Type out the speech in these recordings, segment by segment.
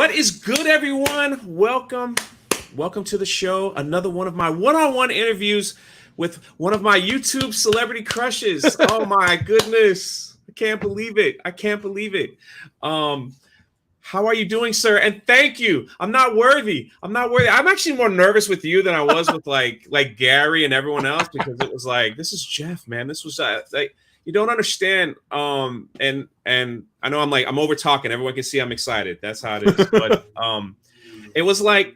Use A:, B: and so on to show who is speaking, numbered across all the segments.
A: What is good, everyone? Welcome to the show. Another one of my one-on-one interviews with one of my YouTube celebrity crushes. Oh my goodness. I can't believe it. How are you doing, sir? And thank you. I'm not worthy. I'm actually more nervous with you than I was with like Gary and everyone else, because it was like, this is Jeff, man. This was like, you don't understand. And I know I'm over talking. Everyone can see I'm excited. That's how it is. But it was like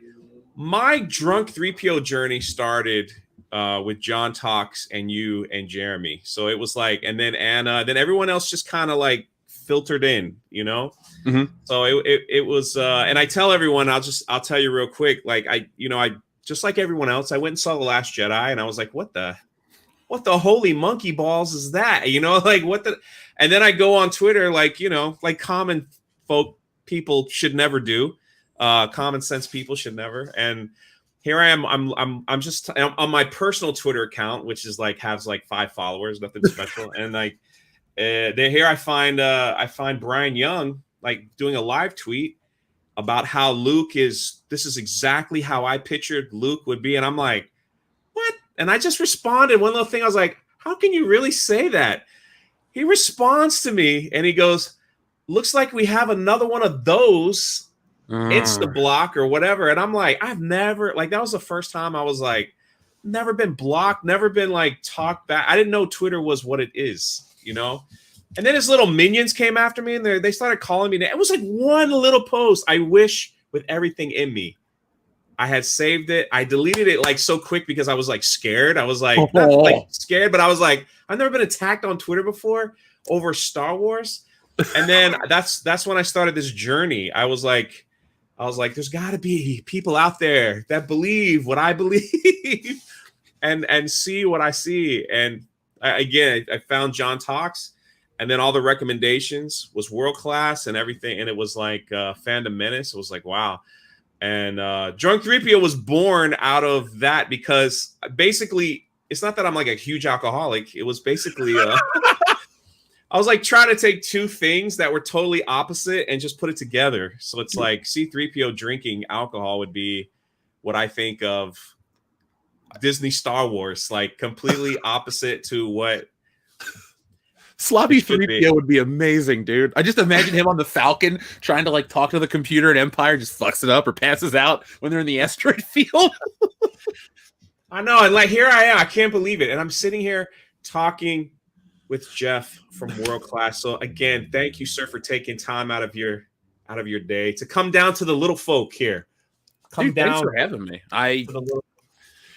A: my Drunk3PO journey started with John Talks and you and Jeremy. So it was like, and then Anna, then everyone else just kind of like filtered in, you know.
B: Mm-hmm.
A: So it was, and I tell everyone, I'll tell you real quick, like I just like everyone else, I went and saw The Last Jedi, and I was like, what the holy monkey balls is that? You know, like and then I go on Twitter, like, you know, like common people should never do, common sense people should never. And here I am, I'm just on my personal Twitter account, which is like has like 5 followers, nothing special, and like here I find Brian Young like doing a live tweet about how this is exactly how I pictured Luke would be, and I'm like, what? And I just responded one little thing. I was like, how can you really say that? He responds to me and he goes, looks like we have another one of those Insta block or whatever. And I'm like, I've never, like, that was the first time I was like, never been blocked, never been like talked back. I didn't know Twitter was what it is, you know? And then his little minions came after me and they started calling me. It was like one little post. I wish with everything in me I had saved it. I deleted it like so quick because I was like scared. I was like, not like scared, but I was like, I've never been attacked on Twitter before over Star Wars. And then that's when I started this journey. I was like, there's got to be people out there that believe what I believe and see what I see. And I found John Talks, and then all the recommendations was world class and everything. And it was like Fandom Menace. It was like, wow. And Drunk3PO was born out of that, because basically it's not that I'm like a huge alcoholic. It was basically I was like trying to take two things that were totally opposite and just put it together. So it's like C3PO drinking alcohol would be what I think of Disney Star Wars, like completely opposite to what
B: Sloppy 3PO would be amazing, dude. I just imagine him on the Falcon trying to like talk to the computer and Empire, just fucks it up or passes out when they're in the asteroid field.
A: I know, and like here I am, I can't believe it. And I'm sitting here talking with Jeff from World Class. So again, thank you, sir, for taking time out of your day to come down to the little folk here.
B: Dude, thanks for having me.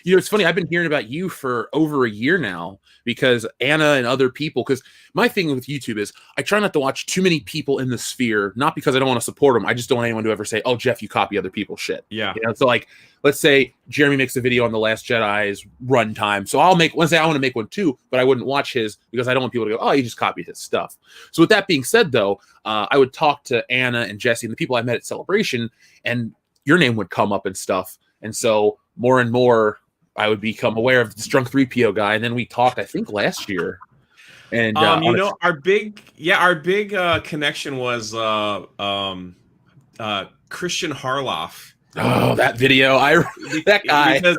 B: You know, it's funny. I've been hearing about you for over a year now because Anna and other people, because my thing with YouTube is I try not to watch too many people in the sphere, not because I don't want to support them. I just don't want anyone to ever say, oh, Jeff, you copy other people's shit.
A: Yeah.
B: You know, so like, let's say Jeremy makes a video on The Last Jedi's runtime. So I want to make one too, but I wouldn't watch his because I don't want people to go, oh, you just copied his stuff. So with that being said, though, I would talk to Anna and Jesse and the people I met at Celebration, and your name would come up and stuff. And so more and more, I would become aware of this Drunk3PO guy, and then we talked, I think, last year. And
A: you know, our big connection was Christian Harloff.
B: Oh, that video! That guy.
A: Because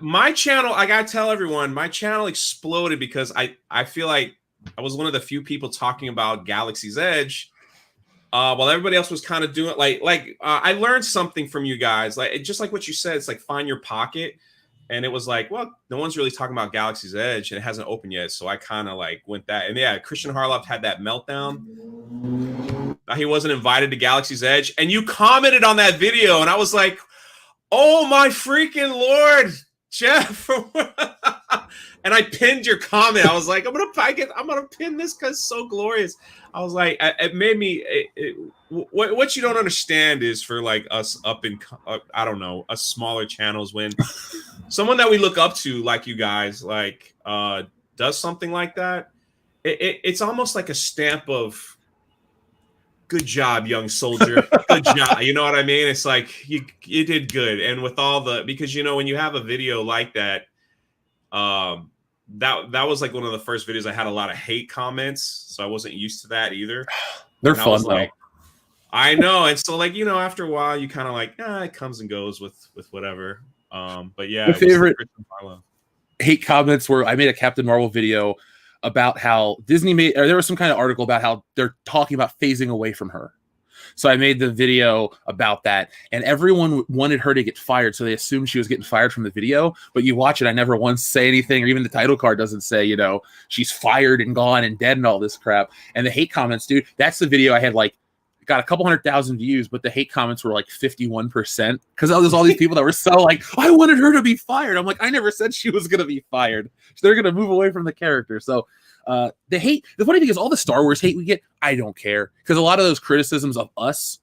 A: my channel, I gotta tell everyone, my channel exploded because I feel like I was one of the few people talking about Galaxy's Edge, while everybody else was kind of doing I learned something from you guys, like just like what you said. It's like find your pocket. And it was like, well, no one's really talking about Galaxy's Edge, and it hasn't opened yet. So I kind of like went that. And yeah, Christian Harloff had that meltdown. He wasn't invited to Galaxy's Edge. And you commented on that video. And I was like, oh, my freaking Lord, Jeff. And I pinned your comment. I was like, I'm going to pin this because it's so glorious. I was like, it made me, what you don't understand is for like us up in, I don't know, us smaller channels, when someone that we look up to, like you guys, like does something like that, it's almost like a stamp of good job, young soldier. Good job. You know what I mean? It's like you did good. And with all because, you know, when you have a video like that, that was like one of the first videos I had a lot of hate comments, so I wasn't used to that either.
B: They're fun though.
A: I know. And so like, after a while you kind of like, it comes and goes with whatever. But yeah,
B: My
A: it was
B: favorite
A: Kristen Harlow.
B: hate comments were I made a Captain Marvel video about how Disney made, or there was some kind of article about how they're talking about phasing away from her. So I made the video about that, and everyone wanted her to get fired, so they assumed she was getting fired from the video. But you watch it, I never once say anything, or even the title card doesn't say, she's fired and gone and dead and all this crap. And the hate comments, dude, that's the video I had like got a couple 100,000 views, but the hate comments were like 51% because there's all these people that were so like, I wanted her to be fired. I'm like, I never said she was gonna be fired. So they're gonna move away from the character. So the hate, the funny thing is all the Star Wars hate we get, I don't care, because a lot of those criticisms of us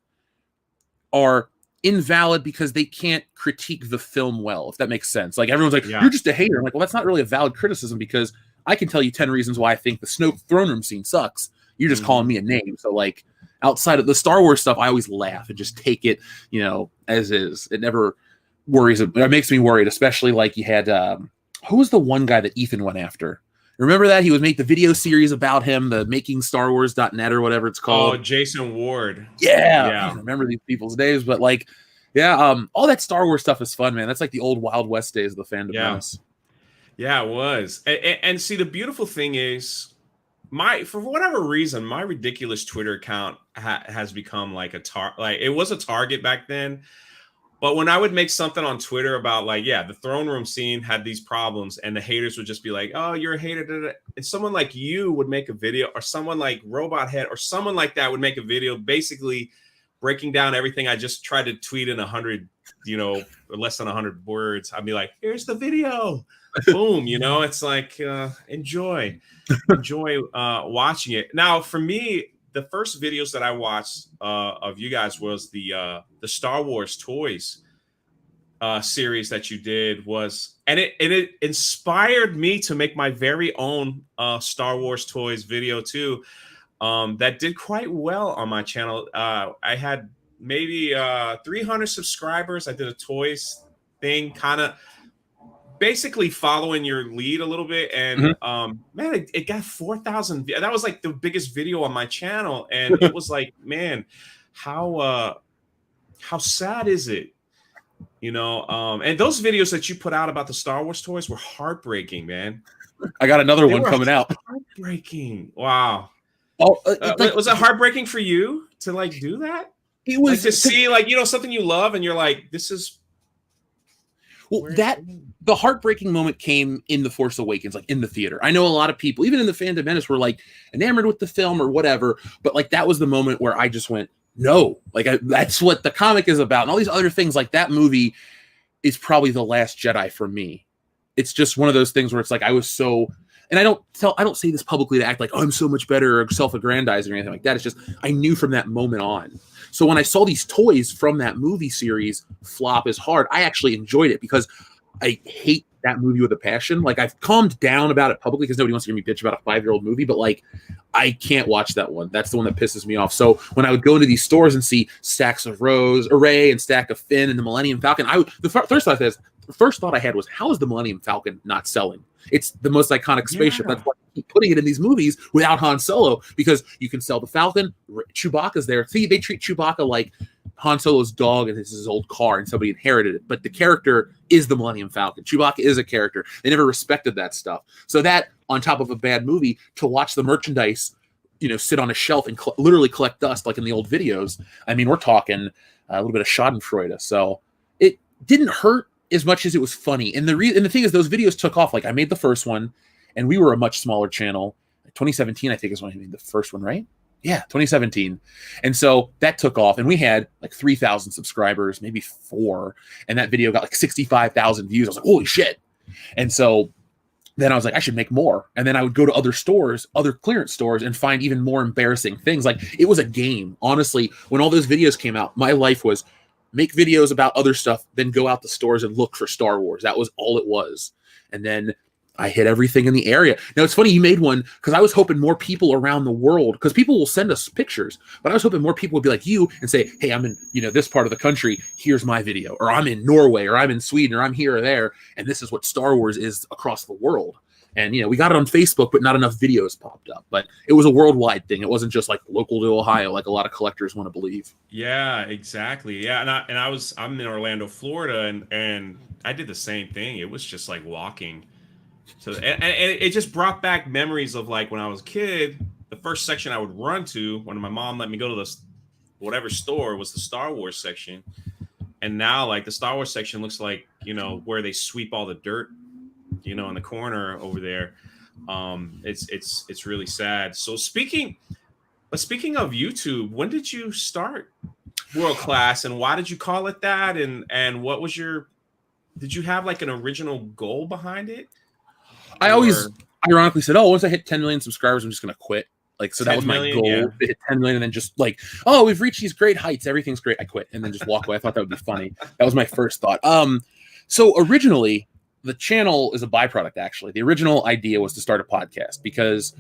B: are invalid because they can't critique the film well, if that makes sense. Like everyone's like, you're just a hater. I'm like, well, that's not really a valid criticism because I can tell you 10 reasons why I think the Snoke throne room scene sucks. You're just calling me a name. So like outside of the Star Wars stuff, I always laugh and just take it, as is. It never worries. It makes me worried, especially like you had, who was the one guy that Ethan went after? Remember that? He was making the video series about him, the makingstarwars.net or whatever it's called.
A: Oh, Jason Ward.
B: Yeah. I don't remember these people's names, but like, all that Star Wars stuff is fun, man. That's like the old Wild West days of the fandom.
A: Yeah, it was. And see, the beautiful thing is, for whatever reason, my ridiculous Twitter account has become like it was a target back then. But when I would make something on Twitter about like, the throne room scene had these problems, and the haters would just be like, oh, you're a hater. And someone like you would make a video, or someone like Robot Head or someone like that would make a video basically breaking down everything I just tried to tweet in 100, or less than 100 words. I'd be like, here's the video. Boom. It's like, enjoy watching it. Now, for me, the first videos that I watched of you guys was the Star Wars toys series that you did and it inspired me to make my very own Star Wars toys video too. That did quite well on my channel. I had maybe 300 subscribers. I did a toys thing, kind of basically following your lead a little bit, and man, it got 4,000. That was like the biggest video on my channel, and it was like, man, how sad is it, and those videos that you put out about the Star Wars toys were heartbreaking, man.
B: I got another one coming out.
A: Heartbreaking. Wow.
B: Oh,
A: was it heartbreaking for you to like do that?
B: It was
A: like, to see like something you love, and you're like, this is.
B: Well, the heartbreaking moment came in The Force Awakens, like in the theater. I know a lot of people, even in the fandom menace, were like enamored with the film or whatever, but like that was the moment where I just went, no, like that's what the comic is about, and all these other things. Like that movie is probably The Last Jedi for me. It's just one of those things where it's like I was so, and I don't say this publicly to act like, oh, I'm so much better or self-aggrandizing or anything like that. It's just I knew from that moment on. So when I saw these toys from that movie series flop as hard, I actually enjoyed it because I hate that movie with a passion. Like I've calmed down about it publicly because nobody wants to hear me bitch about a 5-year-old movie, but like I can't watch that one. That's the one that pisses me off. So when I would go into these stores and see stacks of Rey and stack of Finn and the Millennium Falcon, the first thought I had was, how is the Millennium Falcon not selling? It's the most iconic spaceship. That's why I keep putting it in these movies without Han Solo, because you can sell the Falcon. Chewbacca's there. See, they treat Chewbacca like Han Solo's dog and this is his old car and somebody inherited it. But the character is the Millennium Falcon. Chewbacca is a character. They never respected that stuff. So that, on top of a bad movie, to watch the merchandise, sit on a shelf and literally collect dust like in the old videos. I mean, we're talking a little bit of Schadenfreude. So it didn't hurt as much as it was funny. And the thing is, those videos took off. Like I made the first one, and we were a much smaller channel. 2017, I think, is when I made the first one, right? Yeah, 2017. And so that took off, and we had like 3,000 subscribers, maybe 4. And that video got like 65,000 views. I was like, holy shit. And so then I was like, I should make more. And then I would go to other stores, other clearance stores, and find even more embarrassing things. Like it was a game. Honestly, when all those videos came out, my life was make videos about other stuff, then go out to stores and look for Star Wars. That was all it was. And then I hit everything in the area. Now, it's funny you made one because I was hoping more people around the world, because people will send us pictures, but I was hoping more people would be like you and say, hey, I'm in this part of the country. Here's my video. Or I'm in Norway, or I'm in Sweden, or I'm here or there. And this is what Star Wars is across the world. And, we got it on Facebook, but not enough videos popped up. But it was a worldwide thing. It wasn't just like local to Ohio, like a lot of collectors want to believe.
A: Yeah, exactly. Yeah, I'm in Orlando, Florida, and I did the same thing. It was just like walking. So and it just brought back memories of like when I was a kid. The first section I would run to when my mom let me go to the whatever store was the Star Wars section. And now like the Star Wars section looks like, where they sweep all the dirt, in the corner over there. It's really sad. So speaking of YouTube, when did you start World Class and why did you call it that? And what was did you have like an original goal behind it?
B: I always ironically said, once I hit 10 million subscribers, I'm just going to quit. Like, so that was my goal, to hit 10 million and then just like, we've reached these great heights. Everything's great. I quit and then just walk away. I thought that would be funny. That was my first thought. So originally the channel is a byproduct. Actually, the original idea was to start a podcast because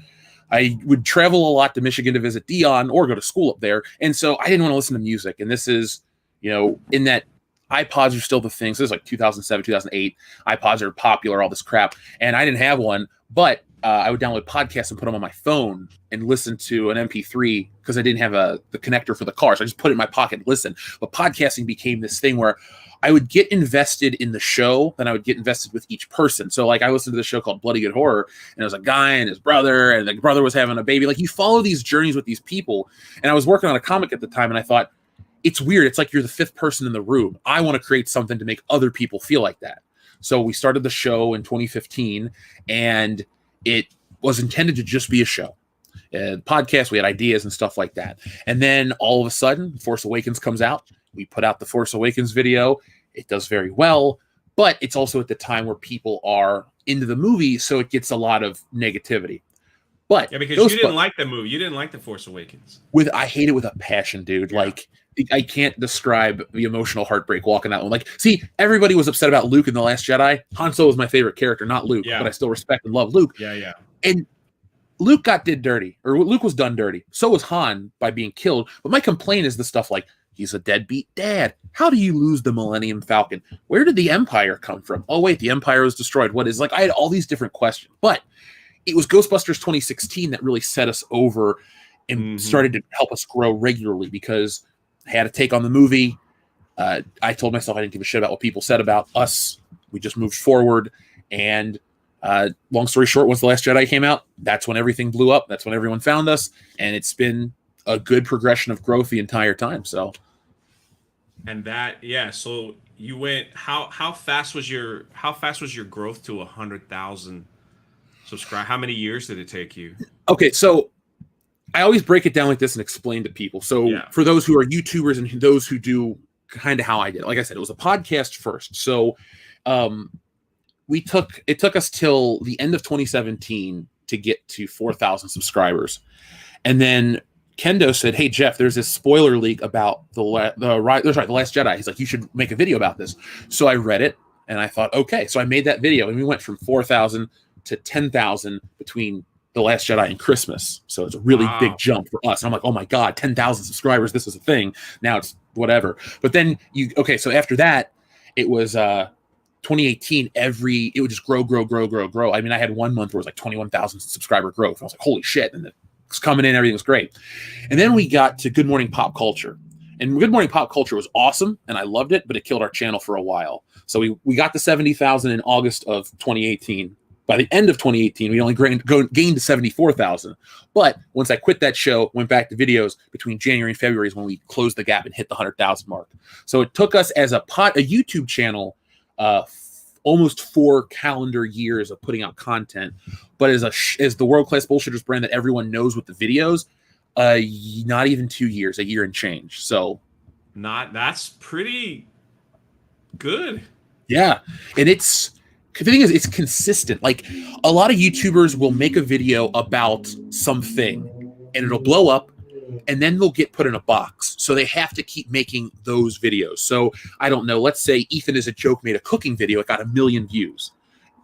B: I would travel a lot to Michigan to visit Dion or go to school up there. And so I didn't want to listen to music. And this is, in that iPods are still the thing. So this is like 2007, 2008. iPods are popular, all this crap. And I didn't have one, but I would download podcasts and put them on my phone and listen to an MP3 because I didn't have the connector for the car. So I just put it in my pocket and listen. But podcasting became this thing where I would get invested in the show, then I would get invested with each person. So like I listened to this show called Bloody Good Horror, and it was a guy and his brother, and the brother was having a baby. Like you follow these journeys with these people. And I was working on a comic at the time, and I thought, it's weird. It's like you're the fifth person in the room. I want to create something to make other people feel like that. So we started the show in 2015, and it was intended to just be a show. Podcast, we had ideas and stuff like that. And then all of a sudden, Force Awakens comes out. We put out the Force Awakens video. It does very well, but it's also at the time where people are into the movie, so it gets a lot of negativity. But
A: yeah, because you didn't like the movie. You didn't like the Force Awakens.
B: I hate it with a passion, dude. Yeah. Like I can't describe the emotional heartbreak walking that one. Like, see, everybody was upset about Luke in The Last Jedi. Han Solo was my favorite character, not Luke, but I still respect and love Luke.
A: Yeah.
B: And Luke did dirty, or Luke was done dirty. So was Han by being killed. But my complaint is the stuff like, he's a deadbeat dad. How do you lose the Millennium Falcon? Where did the Empire come from? Oh, wait, the Empire was destroyed. What is like? I had all these different questions. But it was Ghostbusters 2016 that really set us over and started to help us grow regularly because I had to take on the movie. I told myself I didn't give a shit about what people said about us. We just moved forward. And long story short, once The Last Jedi came out, that's when everything blew up. That's when everyone found us. And it's been a good progression of growth the entire time. So,
A: and so you went. How fast was your growth to 100,000 subscribers? How many years did it take you?
B: Okay, so I always break it down like this and explain to people. So for those who are YouTubers and those who do kind of how I did, like I said, it was a podcast first. So it took us till the end of 2017 to get to 4,000 subscribers, and then Kendo said, "Hey Jeff, there's this spoiler leak about the Last Jedi." He's like, "You should make a video about this." So I read it and I thought, okay. So I made that video, and we went from 4,000 to 10,000 between The Last Jedi and Christmas. So it's a really big jump for us. And I'm like, oh my God, 10,000 subscribers. This is a thing. Now it's whatever. But then so after that, it was 2018. It would just grow. I mean, I had 1 month where it was like 21,000 subscriber growth. I was like, holy shit. And it's coming in, everything was great. And then we got to Good Morning Pop Culture. And Good Morning Pop Culture was awesome, and I loved it, but it killed our channel for a while. So we got to 70,000 in August of 2018. By the end of 2018, we only gained to 74,000. But once I quit that show, went back to videos, between January and February is when we closed the gap and hit the 100,000 mark. So it took us as a YouTube channel almost 4 calendar years of putting out content. But as the World Class Bullshitters brand that everyone knows with the videos, not even 2 years, a year and change. So
A: that's pretty good.
B: Yeah. And the thing is, it's consistent. Like, a lot of YouTubers will make a video about something and it'll blow up and then they'll get put in a box. So they have to keep making those videos. So I don't know, let's say Ethan is a joke made a cooking video. It got 1 million views.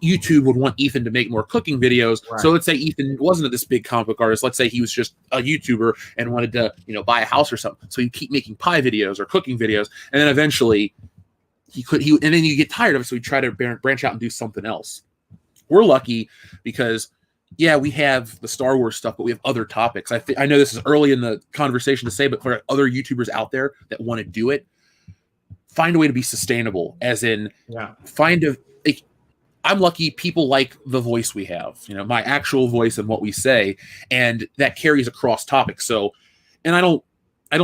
B: YouTube would want Ethan to make more cooking videos. Right. So let's say Ethan wasn't this big comic book artist. Let's say he was just a YouTuber and wanted to, buy a house or something. So you keep making pie videos or cooking videos. And then eventually and then you get tired of it. So you try to branch out and do something else. we're lucky because yeah, we have the Star Wars stuff, but we have other topics. I know this is early in the conversation to say, but for other YouTubers out there that want to do it, find a way to be sustainable, as in I'm lucky people like the voice we have, my actual voice and what we say, and that carries across topics. So, and I don't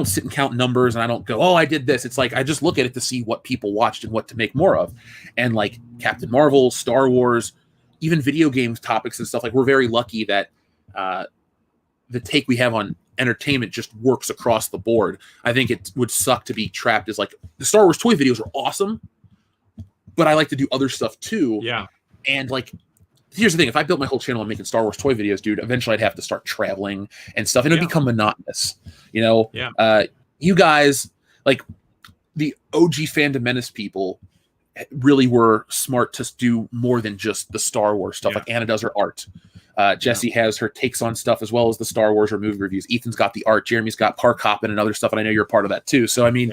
B: sit and count numbers, and I don't go, oh, I did this. It's like, I just look at it to see what people watched and what to make more of. And like Captain Marvel, Star Wars, even video games topics and stuff, like we're very lucky that the take we have on entertainment just works across the board. I think it would suck to be trapped as like the Star Wars toy videos are awesome, but I like to do other stuff too.
A: Yeah.
B: And like, here's the thing. If I built my whole channel on making Star Wars toy videos, dude, eventually I'd have to start traveling and stuff, and it'd become monotonous,
A: Yeah.
B: You guys, like the OG Fandom Menace people, really were smart to do more than just the Star Wars stuff. Like Anna does her art. Jessie has her takes on stuff as well as the Star Wars or movie reviews. Ethan's got the art. Jeremy's got park hopping and other stuff, and I know you're a part of that too. So I mean,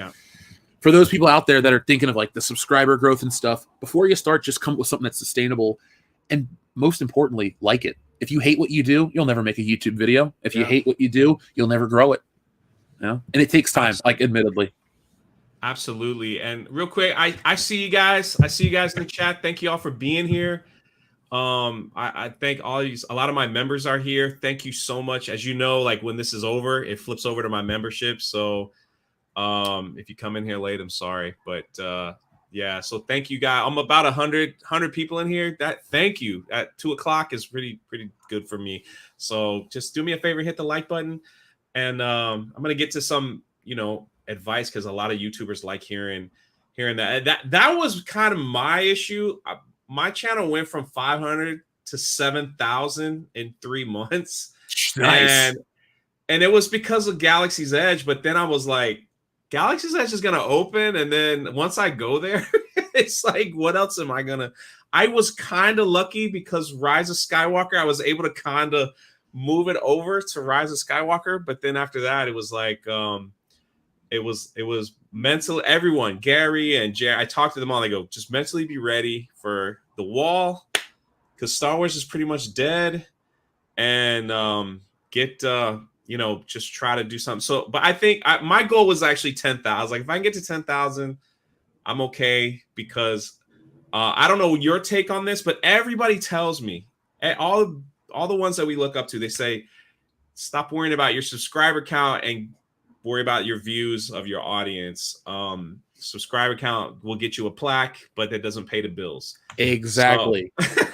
B: for those people out there that are thinking of like the subscriber growth and stuff, before you start, just come up with something that's sustainable, and most importantly, like it. If you hate what you do, you'll never make a YouTube video. If you hate what you do, you'll never grow it. And it takes time, like admittedly.
A: Absolutely. And real quick, I see you guys. I see you guys in the chat. Thank you all for being here. I thank all these. A lot of my members are here. Thank you so much. As you know, like when this is over, it flips over to my membership. So if you come in here late, I'm sorry. But yeah, so thank you guys. I'm about 100 people in here. Thank you. At 2:00 is pretty good for me. So just do me a favor, hit the like button. And I'm gonna get to some, advice, because a lot of YouTubers like hearing that was kind of my issue. My channel went from 500 to 7,000 in 3 months.
B: Nice.
A: And it was because of Galaxy's Edge. But then I was like, Galaxy's Edge is gonna open, and then once I go there, it's like, what else am I gonna? I was kind of lucky because Rise of Skywalker, I was able to kind of move it over to Rise of Skywalker. But then after that, it was like it was mental. Everyone, Gary and Jerry, I talked to them all. They go, just mentally be ready for the wall, because Star Wars is pretty much dead, and just try to do something. So, but I think my goal was actually 10,000. Like if I can get to 10,000, I'm okay, because I don't know your take on this, but everybody tells me, all the ones that we look up to, they say, stop worrying about your subscriber count and worry about your views of your audience. Subscriber count will get you a plaque, but that doesn't pay the bills.
B: Exactly. So.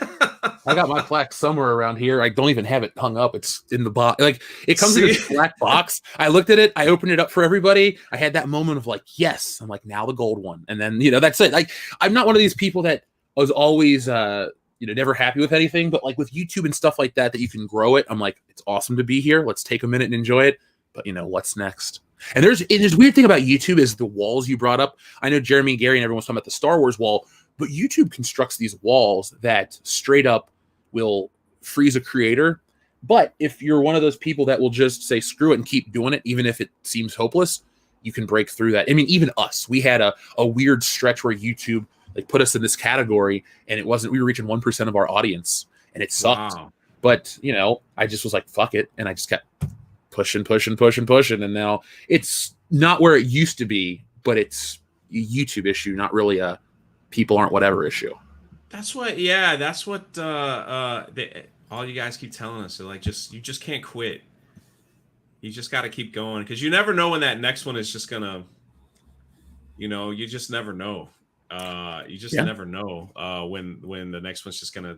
B: I got my plaque somewhere around here. I don't even have it hung up. It's in the box. Like it comes in this black box. I looked at it. I opened it up for everybody. I had that moment of like, yes. I'm like, now the gold one. And then, that's it. Like, I'm not one of these people that was always, never happy with anything, but like with YouTube and stuff like that you can grow it. I'm like, it's awesome to be here. Let's take a minute and enjoy it. But what's next? And there's weird thing about YouTube is the walls you brought up. I know Jeremy and Gary and everyone's talking about the Star Wars wall, but YouTube constructs these walls that straight up will freeze a creator. But if you're one of those people that will just say screw it and keep doing it, even if it seems hopeless, you can break through that. I mean, even us, we had a weird stretch where YouTube like put us in this category, and we were reaching 1% of our audience, and it sucked. Wow. But I just was like, fuck it, and I just kept pushing, and now it's not where it used to be, but it's a YouTube issue, not really a people aren't whatever issue.
A: That's what all you guys keep telling us. They're like, you just can't quit. You just got to keep going, because you never know when that next one is just gonna, you just never know. You just never know when the next one's just gonna.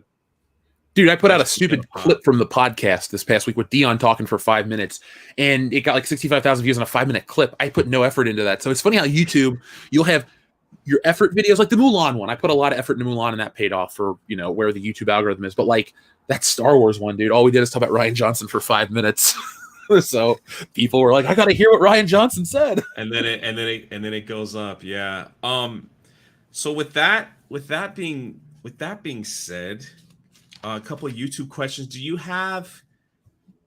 B: Dude, I put out a stupid clip from the podcast this past week with Dion talking for 5 minutes, and it got like 65,000 views on a 5-minute clip. I put no effort into that. So it's funny how YouTube, you'll have your effort videos, like the Mulan one. I put a lot of effort into Mulan, and that paid off for, where the YouTube algorithm is. But like that Star Wars one, dude, all we did is talk about Rian Johnson for 5 minutes. So people were like, I got to hear what Rian Johnson said.
A: And then it goes up. Yeah. So with that being said, a couple of YouTube questions. Do you have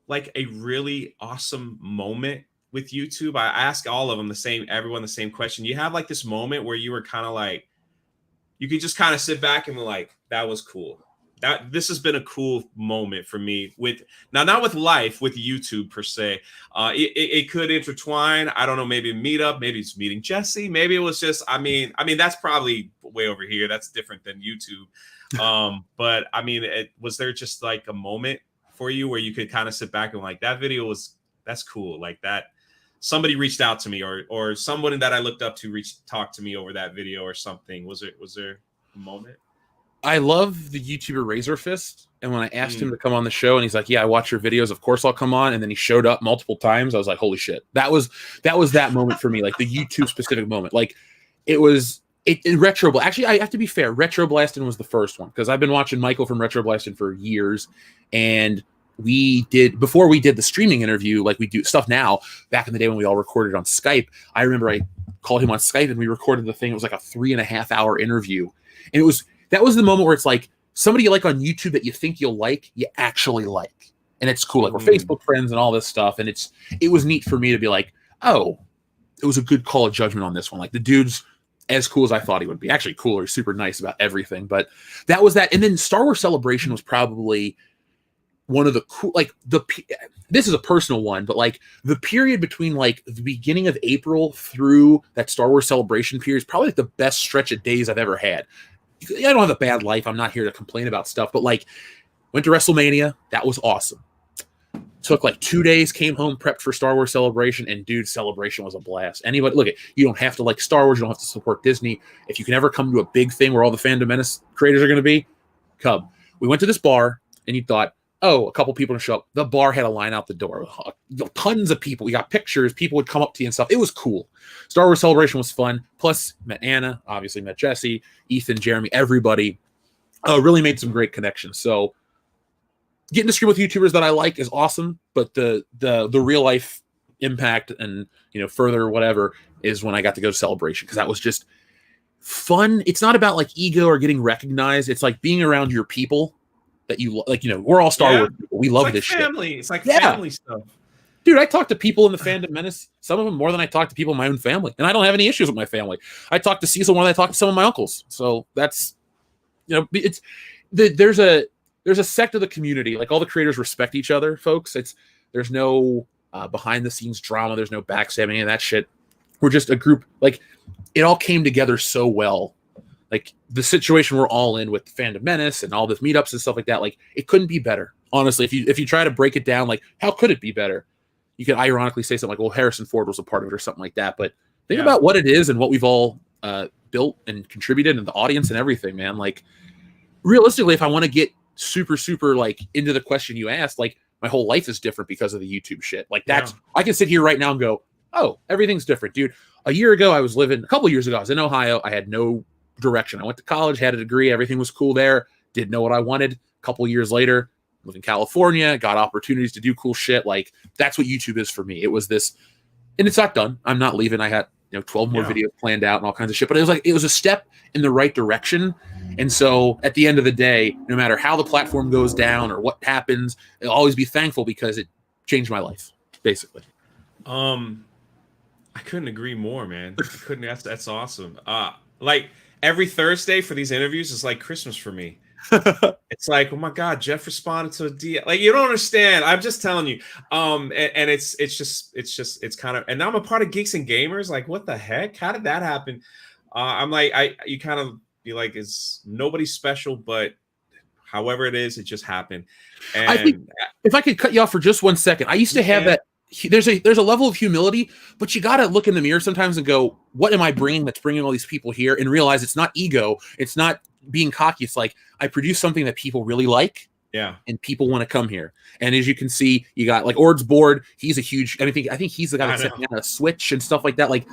A: like a really awesome moment with YouTube? I ask all of them everyone the same question. You have like this moment where you were kind of like, you could just kind of sit back and be like, that was cool. that this has been a cool moment for me with now, not with life, with YouTube per se. It could intertwine. I don't know, maybe a meetup, maybe it's meeting Jesse, maybe it was just, I mean, that's probably way over here. That's different than YouTube. But I mean, was there just like a moment for you where you could kind of sit back and like, that video that's cool. Like that somebody reached out to me or someone that I looked up to talked to me over that video or something. Was there a moment?
B: I love the YouTuber Razor Fist, and when I asked him to come on the show, and he's like, "Yeah, I watch your videos. Of course, I'll come on." And then he showed up multiple times. I was like, "Holy shit!" That was that moment for me, like the YouTube specific moment. Like it was in Retro. Actually, I have to be fair. Retro Blastin' was the first one because I've been watching Michael from Retro Blastin' for years, and before we did the streaming interview, like we do stuff now. Back in the day when we all recorded on Skype, I remember I called him on Skype and we recorded the thing. It was like a 3.5 hour interview, and that was the moment where it's like somebody you like on YouTube that you think you'll like, you actually like. And it's cool. Like we're Facebook friends and all this stuff. And it was neat for me to be like, oh, it was a good call of judgment on this one. Like the dude's as cool as I thought he would be. Actually cooler, super nice about everything. But that was that. And then Star Wars Celebration was probably one of the cool, like this is a personal one, but like the period between like the beginning of April through that Star Wars Celebration period is probably like the best stretch of days I've ever had. I don't have a bad life. I'm not here to complain about stuff, but like went to WrestleMania. That was awesome. Took like 2 days, came home, prepped for Star Wars Celebration, and dude, Celebration was a blast. Anybody, look, you don't have to like Star Wars. You don't have to support Disney. If you can ever come to a big thing where all the Phantom Menace creators are going to be, come. We went to this bar, and you thought, oh, a couple people to show up. The bar had a line out the door. Tons of people. We got pictures. People would come up to you and stuff. It was cool. Star Wars Celebration was fun. Plus, met Anna, obviously met Jesse, Ethan, Jeremy, everybody. Really made some great connections. So getting to stream with YouTubers that I like is awesome, but the real life impact and further whatever is when I got to go to Celebration, because that was just fun. It's not about like ego or getting recognized. It's like being around your people that you like, we're all Star Wars people. We love this
A: family.
B: shit.
A: It's like family stuff.
B: Dude, I talk to people in the Phantom Menace, some of them more than I talk to people in my own family. And I don't have any issues with my family. I talk to Cecil more than I talk to some of my uncles. So that's, there's a sect of the community. Like all the creators respect each other, folks. There's no behind the scenes drama. There's no backstabbing, any of that shit. We're just a group. Like it all came together so well. Like the situation we're all in with Phantom Menace and all this meetups and stuff like that, like it couldn't be better. Honestly, if you try to break it down, like how could it be better? You could ironically say something like, well, Harrison Ford was a part of it or something like that. But think about what it is and what we've all built and contributed and the audience and everything, man. Like realistically, if I want to get super, super like into the question you asked, like my whole life is different because of the YouTube shit. Like I can sit here right now and go, oh, everything's different, dude. A couple years ago, I was in Ohio. I had no direction. I went to college, had a degree, everything was cool there, didn't know what I wanted. A couple years later, lived in California, got opportunities to do cool shit. Like that's what YouTube is for me. It was this, and it's not done. I'm not leaving. I had 12 more videos planned out and all kinds of shit, but it was a step in the right direction. And so at the end of the day, no matter how the platform goes down or what happens, I'll always be thankful because it changed my life, basically.
A: I couldn't agree more, man. That's awesome. Like every Thursday for these interviews is like Christmas for me. It's like, oh my God, Jeff responded to a DM. Like, you don't understand. I'm just telling you. And it's kind of, and now I'm a part of Geeks and Gamers. Like, what the heck? How did that happen? I'm like, you kind of be like, it's nobody special, but however it is, it just happened. And
B: I think if I could cut you off for just 1 second, I used to have that. There's a level of humility, but you got to look in the mirror sometimes and go, what am I bringing that's bringing all these people here? And realize it's not ego. It's not being cocky. It's like I produce something that people really like.
A: Yeah. And
B: people want to come here. And as you can see, you got like Ord's board. He's a huge, I think he's the guy that's setting on a Switch and stuff like that. Like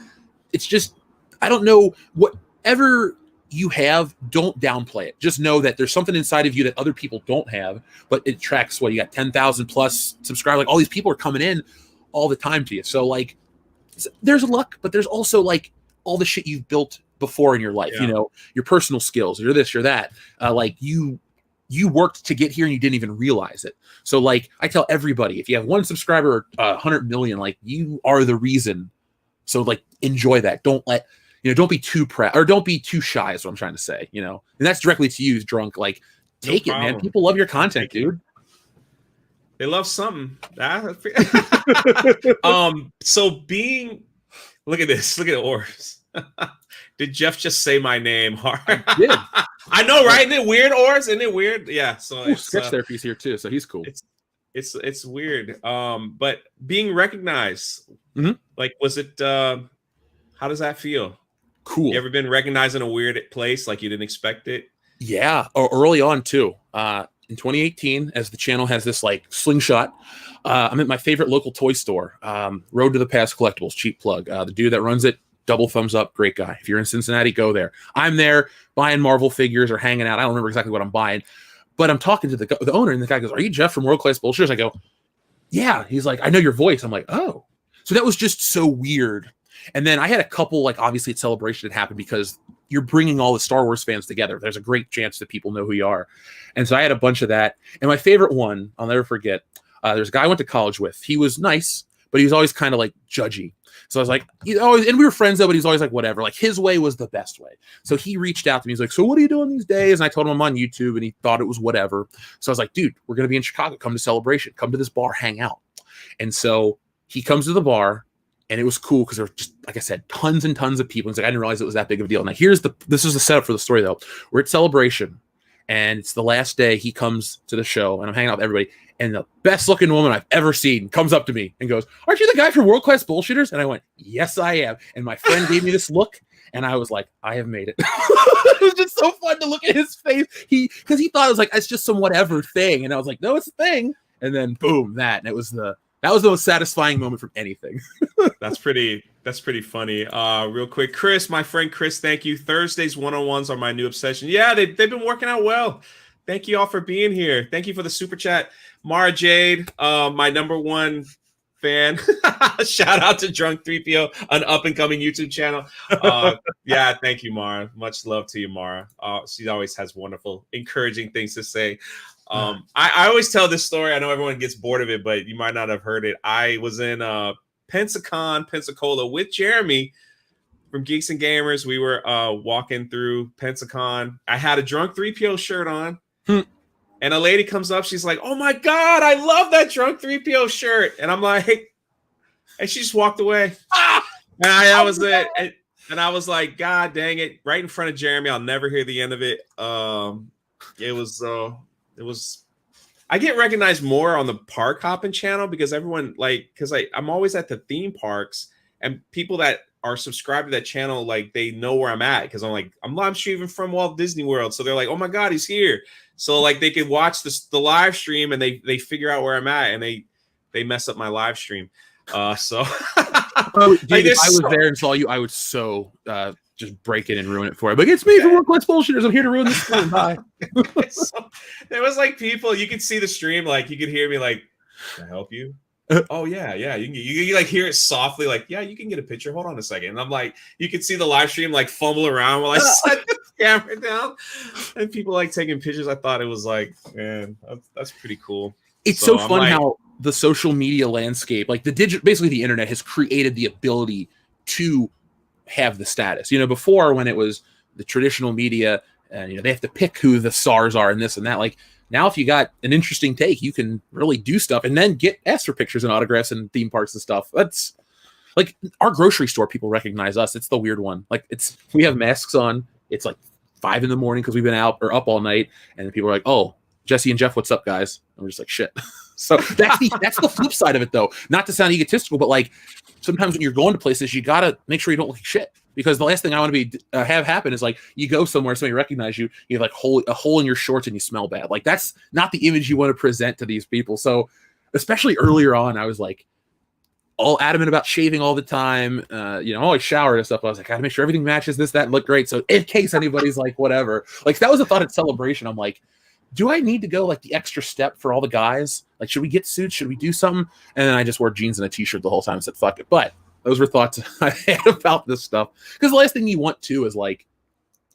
B: it's just, I don't know, whatever you have, don't downplay it. Just know that there's something inside of you that other people don't have, but it tracks you got 10,000 plus subscribers. Like all these people are coming in all the time to you. So like there's luck, but there's also like all the shit you've built before in your life, your personal skills, you're this, you're that. Like you worked to get here and you didn't even realize it. So like I tell everybody, if you have 1 subscriber or 100 million, like you are the reason. So like enjoy that. Don't don't be too proud or don't be too shy is what I'm trying to say, and that's directly to you, Drunk. Like Take it, man. People love your content, dude.
A: They love something. So being, look at this. Look at Ors. Did Jeff just say my name hard?
B: I did.
A: I know, right? Isn't it weird, Ors? Isn't it weird? Yeah. So it's
B: sketch therapy's here too, so he's cool.
A: It's weird. But being recognized, like, was it? How does that feel?
B: Cool.
A: You ever been recognized in a weird place, like you didn't expect it?
B: Yeah, or early on too. In 2018, as the channel has this like slingshot, I'm at my favorite local toy store, Road to the Past Collectibles, cheap plug. The dude that runs it, double thumbs up, great guy. If you're in Cincinnati, go there. I'm there buying Marvel figures or hanging out. I don't remember exactly what I'm buying, but I'm talking to the owner, and the guy goes, "Are you Jeff from World Class Bullshitters?" I go, "Yeah." He's like, "I know your voice." I'm like, "Oh." So that was just so weird. And then I had a couple, like, obviously at Celebration it happened because you're bringing all the Star Wars fans together. There's a great chance that people know who you are. And so I had a bunch of that. And my favorite one, I'll never forget, there's a guy I went to college with. He was nice, but he was always kind of like judgy. So I was like, and we were friends though, but he's always like, whatever. Like his way was the best way. So he reached out to me. He's like, "So what are you doing these days?" And I told him I'm on YouTube, and he thought it was whatever. So I was like, "Dude, we're going to be in Chicago. Come to Celebration. Come to this bar, hang out." And so he comes to the bar. And it was cool because there were just, like I said, tons and tons of people. It's like, I didn't realize it was that big of a deal. Now, this is the setup for the story, though. We're at Celebration, and it's the last day. He comes to the show, and I'm hanging out with everybody. And the best-looking woman I've ever seen comes up to me and goes, "Aren't you the guy from World Class Bullshitters?" And I went, "Yes, I am." And my friend gave me this look, and I was like, "I have made it." It was just so fun to look at his face. Because he thought it was like, it's just some whatever thing. And I was like, "No, it's a thing." And then, boom, that. And that was the most satisfying moment from anything.
A: That's pretty funny. Real quick, Chris, my friend Chris, thank you. Thursdays one-on-ones are my new obsession. Yeah, they've been working out well. Thank you all for being here. Thank you for the super chat. Mara Jade, my number one fan. Shout out to Drunk3PO, an up-and-coming YouTube channel. Yeah, thank you, Mara. Much love to you, Mara. She always has wonderful, encouraging things to say. I always tell this story. I know everyone gets bored of it, but you might not have heard it. I was in Pensacola with Jeremy from Geeks and Gamers. We were walking through Pensacon. I had a Drunk3PO shirt on. And a lady comes up. She's like, "Oh, my God, I love that Drunk3PO shirt." And I'm like, and she just walked away. And that was it. And I was like, God dang it. Right in front of Jeremy. I'll never hear the end of it. It was I get recognized more on the park hopping channel because everyone because I'm always at the theme parks, and people that are subscribed to that channel, like, they know where I'm at because I'm live streaming from Walt Disney World. So they're like, "Oh my God, he's here." So like they can watch the live stream and they figure out where I'm at, and they mess up my live stream. So
B: dude, if I was there and saw you, I would just break it and ruin it for you. But it's me from World Class Bullshitters. I'm here to ruin this stream. Bye.
A: So, there was like people, you could see the stream, like you could hear me like, "Can I help you?" "Oh yeah. You can like hear it softly, like, "Yeah, you can get a picture. Hold on a second." And I'm like, you could see the live stream like fumble around while I set the camera down, and people like taking pictures. I thought it was like, man, that's pretty cool.
B: It's so fun how the social media landscape, like basically the internet, has created the ability to have the status. Before, when it was the traditional media, and they have to pick who the stars are and this and that. Like, now, if you got an interesting take, you can really do stuff and then get asked for pictures and autographs and theme parks and stuff. That's like our grocery store. People recognize us. It's the weird one. Like, we have masks on. It's like 5 a.m. because we've been out or up all night, and people are like, "Oh, Jesse and Jeff, what's up, guys?" And we're just like, "Shit." So that's the flip side of it, though. Not to sound egotistical, but like sometimes when you're going to places, you gotta make sure you don't look like shit. Because the last thing I want to have happen is like you go somewhere, somebody recognize you, you have like a hole in your shorts and you smell bad. Like, that's not the image you want to present to these people. So especially earlier on, I was like all adamant about shaving all the time. Always showered and stuff. I was like, gotta make sure everything matches this, that, and look great. So in case anybody's like, whatever, like that was a thought at Celebration. I'm like, do I need to go like the extra step for all the guys? Like, should we get suits? Should we do something? And then I just wore jeans and a t-shirt the whole time and said, fuck it. But those were thoughts I had about this stuff. Because the last thing you want to is like,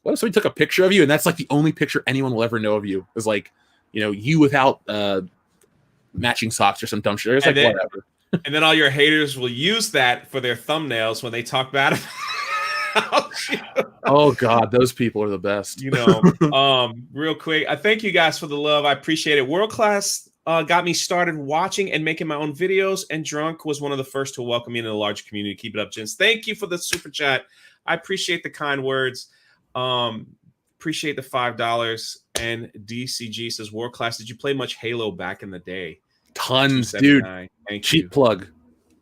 B: what if somebody took a picture of you and that's like the only picture anyone will ever know of you is like, you without matching socks or some dumb shit. It's like, whatever.
A: And then all your haters will use that for their thumbnails when they talk bad about
B: Oh God, those people are the best.
A: Real quick, I thank you guys for the love. I appreciate it. World Class got me started watching and making my own videos, and Drunk was one of the first to welcome me into the large community. Keep it up, gents. Thank you for the super chat. I appreciate the kind words. Appreciate the $5. And DCG says, World Class, did you play much Halo back in the day?
B: Tons, dude. Cheap plug.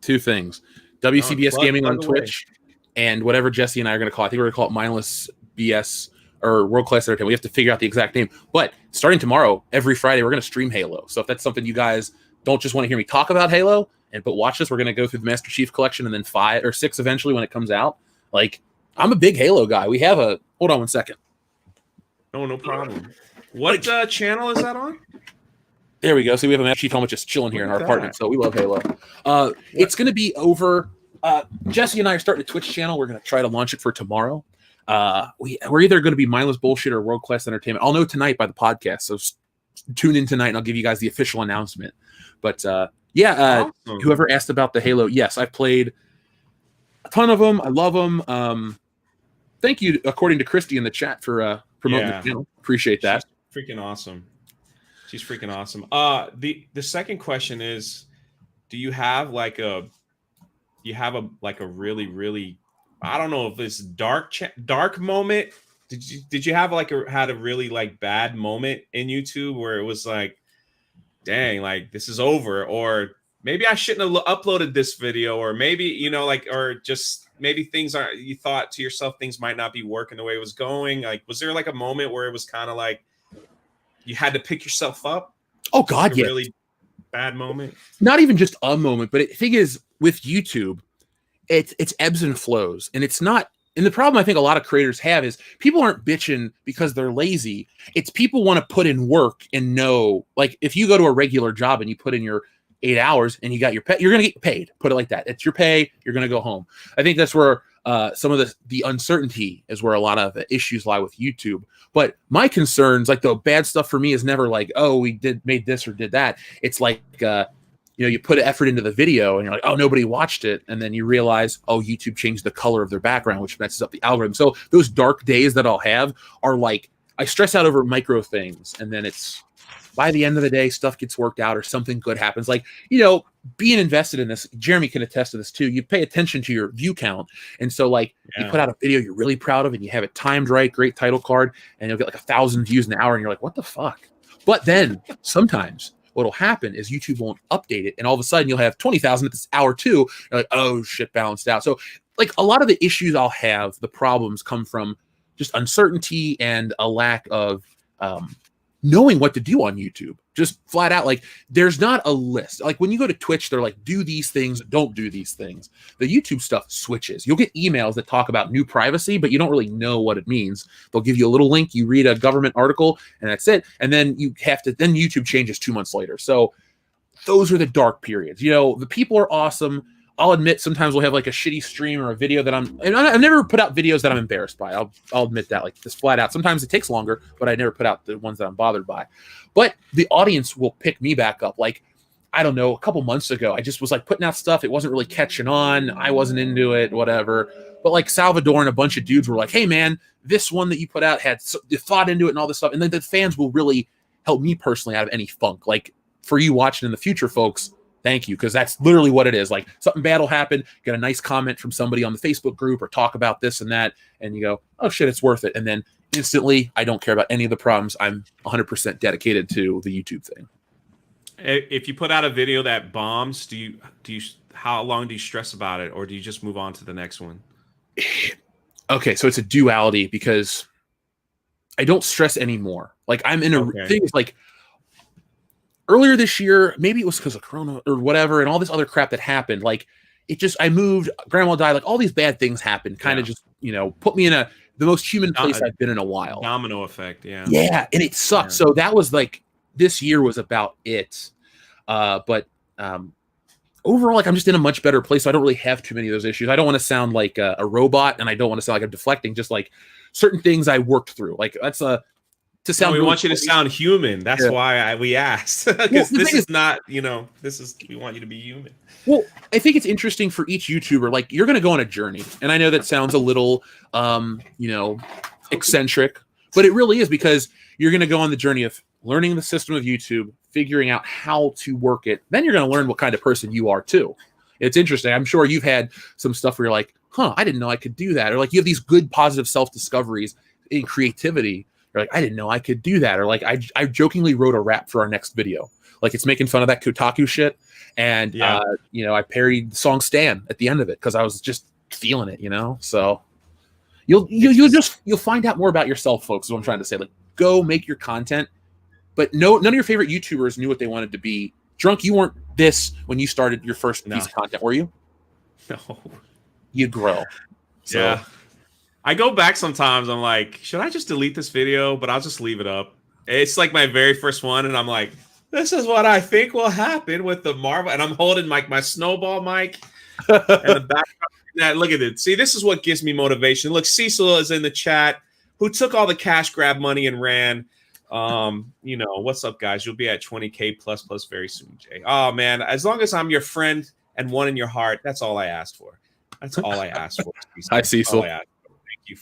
B: Two things. WCBS Gaming on Twitch and whatever Jesse and I are going to call it. I think we're going to call it Mindless BS or World Class Entertainment. We have to figure out the exact name. But starting tomorrow, every Friday, we're going to stream Halo. So if that's something you guys don't just want to hear me talk about Halo, but watch this, we're going to go through the Master Chief Collection and then 5 or 6 eventually when it comes out. Like, I'm a big Halo guy. We have a... Hold on one second.
A: No problem. What channel is that on?
B: There we go. So we have a Master Chief helmet just chilling here in our apartment. So we love Halo. It's going to be over. Jesse and I are starting a Twitch channel. We're going to try to launch it for tomorrow. We're either going to be Mindless Bullshit or World Class Entertainment. I'll know tonight by the podcast. So tune in tonight and I'll give you guys the official announcement. But awesome. Whoever asked about the Halo, yes, I've played a ton of them. I love them. Thank you, according to Christy in the chat, for promoting the channel. Appreciate that.
A: She's freaking awesome. She's freaking awesome. The second question is, do you have like a really, really, I don't know if it's dark moment. Did you have had a really like bad moment in YouTube where it was like, dang, like this is over, or maybe I shouldn't have uploaded this video, or maybe, or just maybe you thought to yourself, things might not be working the way it was going. Like, was there like a moment where it was kind of like you had to pick yourself up?
B: Oh God,
A: like really bad moment.
B: Not even just a moment, but the thing is with YouTube, it's ebbs and flows, and it's not. And the problem I think a lot of creators have is people aren't bitching because they're lazy. It's people want to put in work and know, like if you go to a regular job and you put in your 8 hours and you got your pay, you're going to get paid. Put it like that. It's your pay. You're going to go home. I think that's where some of the uncertainty is where a lot of the issues lie with YouTube. But my concerns, like the bad stuff for me is never like, oh, we made this or did that. It's like, you put effort into the video and you're like, oh, nobody watched it. And then you realize, oh, YouTube changed the color of their background, which messes up the algorithm. So those dark days that I'll have are like, I stress out over micro things. And then it's by the end of the day, stuff gets worked out or something good happens. Like, being invested in this, Jeremy can attest to this too. You pay attention to your view count. And so like you put out a video you're really proud of and you have it timed right, great title card, and you'll get like 1,000 views an hour. And you're like, what the fuck? But then sometimes what'll happen is YouTube won't update it. And all of a sudden you'll have 20,000 at this hour too. You're like, oh shit, balanced out. So like a lot of the issues I'll have, the problems come from just uncertainty and a lack of knowing what to do on YouTube. Just flat out, like there's not a list. Like when you go to Twitch, they're like, do these things, don't do these things. The YouTube stuff switches. You'll get emails that talk about new privacy, but you don't really know what it means. They'll give you a little link, you read a government article, and that's it. And then then YouTube changes 2 months later. So those are the dark periods. The people are awesome. I'll admit sometimes we'll have like a shitty stream or a video that I've never put out videos that I'm embarrassed by. I'll admit that, like just flat out. Sometimes it takes longer, but I never put out the ones that I'm bothered by. But the audience will pick me back up. Like, I don't know, a couple months ago, I just was like putting out stuff. It wasn't really catching on. I wasn't into it, whatever. But like Salvador and a bunch of dudes were like, hey man, this one that you put out had thought into it and all this stuff. And then the fans will really help me personally out of any funk. Like for you watching in the future, folks, thank you, because that's literally what it is. Like something bad will happen, get a nice comment from somebody on the Facebook group or talk about this and that, and you go, oh shit, it's worth it. And then instantly, I don't care about any of the problems. I'm 100% dedicated to the YouTube thing.
A: If you put out a video that bombs, do you how long do you stress about it, or do you just move on to the next one?
B: Okay, so it's a duality because I don't stress anymore. Like I'm in a thing like earlier this year, maybe it was because of Corona or whatever, and all this other crap that happened. Like it just, I moved, grandma died, like all these bad things happened, kind of just, put me in the most human place I've been in a while.
A: Domino effect, yeah.
B: Yeah, and it sucked. Yeah. So that was like, this year was about it. But overall, like I'm just in a much better place. So I don't really have too many of those issues. I don't want to sound like a robot, and I don't want to sound like I'm deflecting. Just like certain things I worked through. Like that's to sound.
A: We
B: really
A: want you to sound human. That's why we asked, because this is not, this is, we want you to be human.
B: Well, I think it's interesting for each YouTuber. Like, you're going to go on a journey, and I know that sounds a little, eccentric, but it really is, because you're going to go on the journey of learning the system of YouTube, figuring out how to work it. Then you're going to learn what kind of person you are too. It's interesting. I'm sure you've had some stuff where you're like, I didn't know I could do that. Or like, you have these good positive self-discoveries in creativity. You're like, I didn't know I could do that. Or like, I jokingly wrote a rap for our next video. Like, it's making fun of that Kotaku shit. And, I parodied the song Stan at the end of it because I was just feeling it, So you'll find out more about yourself, folks, is what I'm trying to say. Like, go make your content. But none of your favorite YouTubers knew what they wanted to be. Drunk, you weren't this when you started your first piece of content, were you?
A: No.
B: You grow. So.
A: Yeah. I go back sometimes. I'm like, should I just delete this video? But I'll just leave it up. It's like my very first one, and I'm like, this is what I think will happen with the Marvel. And I'm holding my snowball mic and the background. Look at it. See, this is what gives me motivation. Look, Cecil is in the chat, who took all the cash grab money and ran. What's up, guys? You'll be at 20K plus very soon, Jay. Oh man, as long as I'm your friend and one in your heart, that's all I asked for. That's all I asked for.
B: Hi, Cecil.
A: Thank you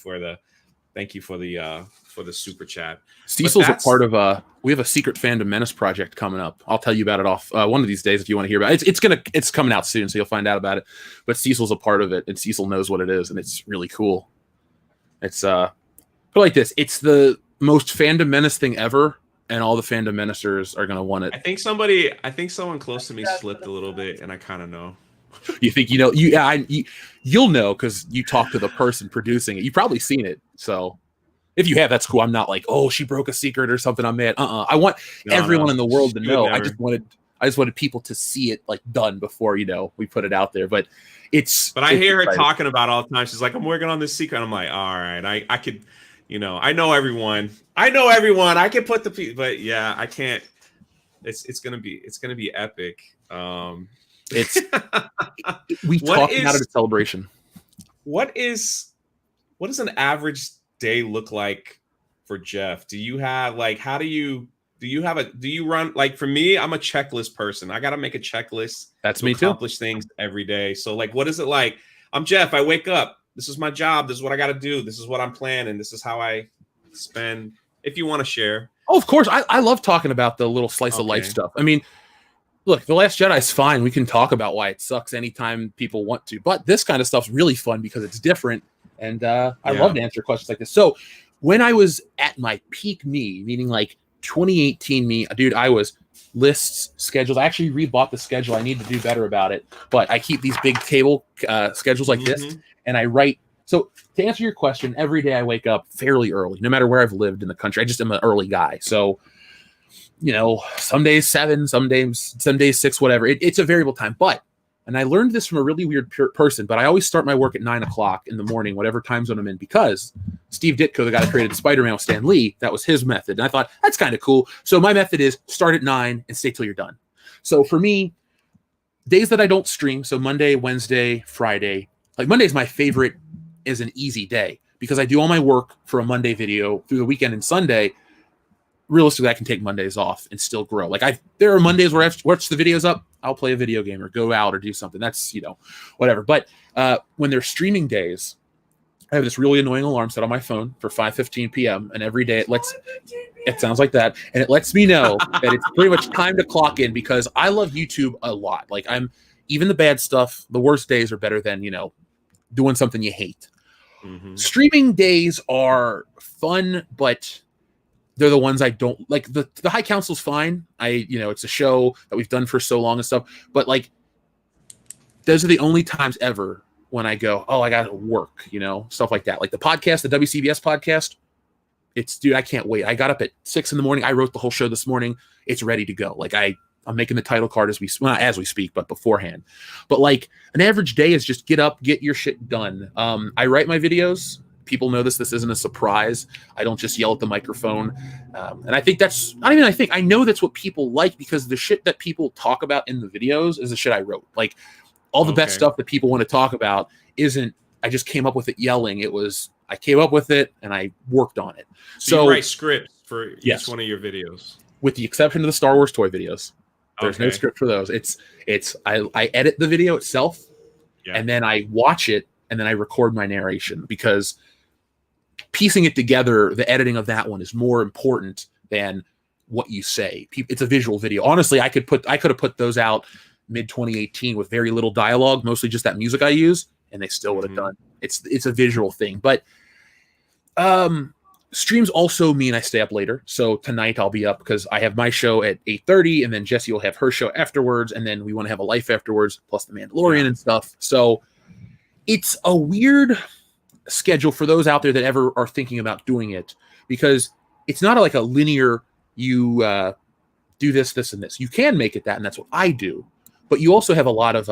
A: for the super chat.
B: Cecil's a part of we have a secret Fandom Menace project coming up. I'll tell you about it off one of these days if you want to hear about it. It's coming out soon, so you'll find out about it. But Cecil's a part of it, and Cecil knows what it is, and it's really cool. It's put it like this: it's the most Fandom Menace thing ever, and all the Fandom Menacers are gonna want it.
A: I think someone close to me slipped a little bit, and I kind of know.
B: You think you'll know because you talk to the person producing it. You've probably seen it, so if you have, that's cool. I'm not like, oh, she broke a secret or something. I'm mad. I want everyone in the world to know. I just wanted people to see it like done before we put it out there. But I hear her talking about it all the time. She's like, I'm working on this secret. And I'm like, all right, I could, I know everyone. I can put but yeah, I can't. It's gonna be epic. We talked about it at Celebration.
A: What is an average day look like for Jeff? Do you have do you run, like, for me, I'm a checklist person. I got to make a checklist.
B: That's
A: to
B: me too.
A: Accomplish things every day. So like, what is it like? I'm Jeff. I wake up. This is my job. This is what I got to do. This is what I'm planning. This is how I spend. If you want to share.
B: Oh, of course. I love talking about the little slice of life stuff. I mean, look, The Last Jedi is fine. We can talk about why it sucks anytime people want to. But this kind of stuff's really fun because it's different. And I love to answer questions like this. So when I was at my peak me, meaning like 2018 me, dude, I was lists, schedules. I actually rebought the schedule. I need to do better about it. But I keep these big table schedules like this, and I write. So to answer your question, every day I wake up fairly early, no matter where I've lived in the country. I just am an early guy. So, some days 7, some days 6, whatever. It's a variable time. And I learned this from a really weird person, but I always start my work at 9 o'clock in the morning, whatever time zone I'm in, because Steve Ditko, the guy that created Spider-Man with Stan Lee, that was his method. And I thought, that's kind of cool. So my method is start at 9 and stay till you're done. So for me, days that I don't stream, so Monday, Wednesday, Friday, like Monday is my favorite, is an easy day because I do all my work for a Monday video through the weekend and Sunday. Realistically, I can take Mondays off and still grow. Like there are Mondays where I watch the videos up, I'll play a video game or go out or do something. That's, whatever. But when there's streaming days, I have this really annoying alarm set on my phone for 5:15 p.m. And every day it sounds like that. And it lets me know that it's pretty much time to clock in because I love YouTube a lot. Like even the bad stuff, the worst days are better than, doing something you hate. Mm-hmm. Streaming days are fun, but they're the ones I don't like. The High Council's fine. It's a show that we've done for so long and stuff. But like, those are the only times ever when I go, oh, I got to work, stuff like that. Like the podcast, the WCBS podcast. Dude, I can't wait. I got up at 6 a.m. I wrote the whole show this morning. It's ready to go. Like I'm making the title card as we speak, but beforehand. But like an average day is just get up, get your shit done. I write my videos. People know this. This isn't a surprise. I don't just yell at the microphone. And I think I know that's what people like because the shit that people talk about in the videos is the shit I wrote. Like all the best stuff that people want to talk about isn't, I just came up with it yelling. I came up with it and I worked on it.
A: So you write scripts for each
B: Yes.
A: one of your videos,
B: with the exception of the Star Wars toy videos. There's no script for those. I edit the video itself, and then I watch it, and then I record my narration, because piecing it together, the editing of that one is more important than what you say. It's a visual video. Honestly, I could have put those out mid 2018 with very little dialogue, mostly just that music I use, and they still would have done. It's a visual thing, but streams also mean I stay up later. So tonight I'll be up because I have my show at 8:30, and then Jessie will have her show afterwards, and then we want to have a life afterwards, plus the Mandalorian and stuff. So it's a weird schedule for those out there that ever are thinking about doing it, because it's not like a linear, you do this, this, and this. You can make it that, and that's what I do. But you also have a lot of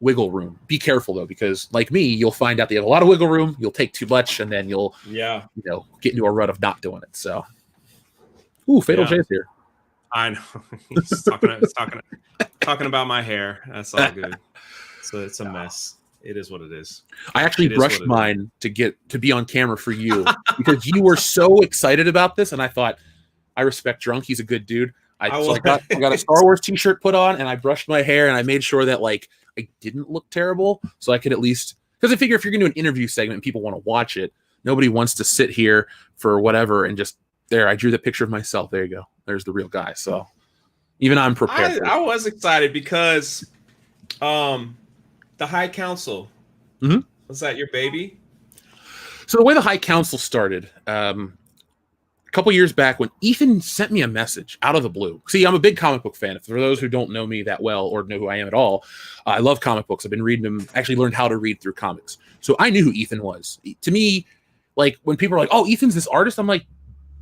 B: wiggle room. Be careful, though, because like me, you'll find out that you have a lot of wiggle room. You'll take too much, and then you'll get into a rut of not doing it. So, Fatal J's here.
A: I know. He's talking about my hair. That's all good. So it's a mess. It is what it is.
B: I actually brushed mine to be on camera for you because you were so excited about this, and I thought, I respect Drunk. He's a good dude. I got a Star Wars t-shirt put on, and I brushed my hair, and I made sure that I didn't look terrible, so I could at least, because I figure if you're going to do an interview segment and people want to watch it, nobody wants to sit here for whatever and just I drew the picture of myself. There you go. There's the real guy. So even I'm prepared.
A: I was excited because the High Council, was that your baby?
B: So the way the High Council started, a couple years back when Ethan sent me a message out of the blue. See, I'm a big comic book fan. For those who don't know me that well or know who I am at all, I love comic books. I've been reading them, actually learned how to read through comics. So I knew who Ethan was. To me, when people are like, oh, Ethan's this artist, I'm like,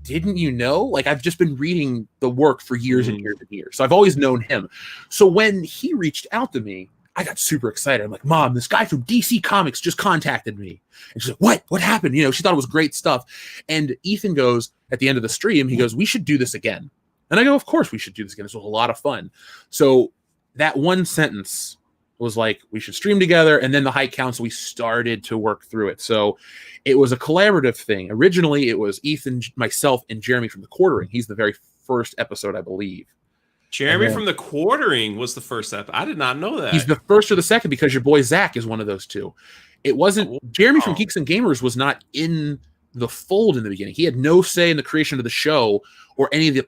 B: didn't you know? I've just been reading the work for years and years and years. So I've always known him. So when he reached out to me, I got super excited. I'm like, Mom, this guy from DC Comics just contacted me. And she's like, what? What happened? She thought it was great stuff. And Ethan goes, at the end of the stream, he goes, we should do this again. And I go, of course we should do this again. This was a lot of fun. So that one sentence was like, we should stream together. And then the High Council, we started to work through it. So it was a collaborative thing. Originally, it was Ethan, myself, and Jeremy from the Quartering. He's the very first episode, I believe.
A: Jeremy from the Quartering was the first episode. I did not know that.
B: He's the first or the second because your boy Zach is one of those two. It wasn't Jeremy from Geeks and Gamers was not in the fold in the beginning. He had no say in the creation of the show or anything.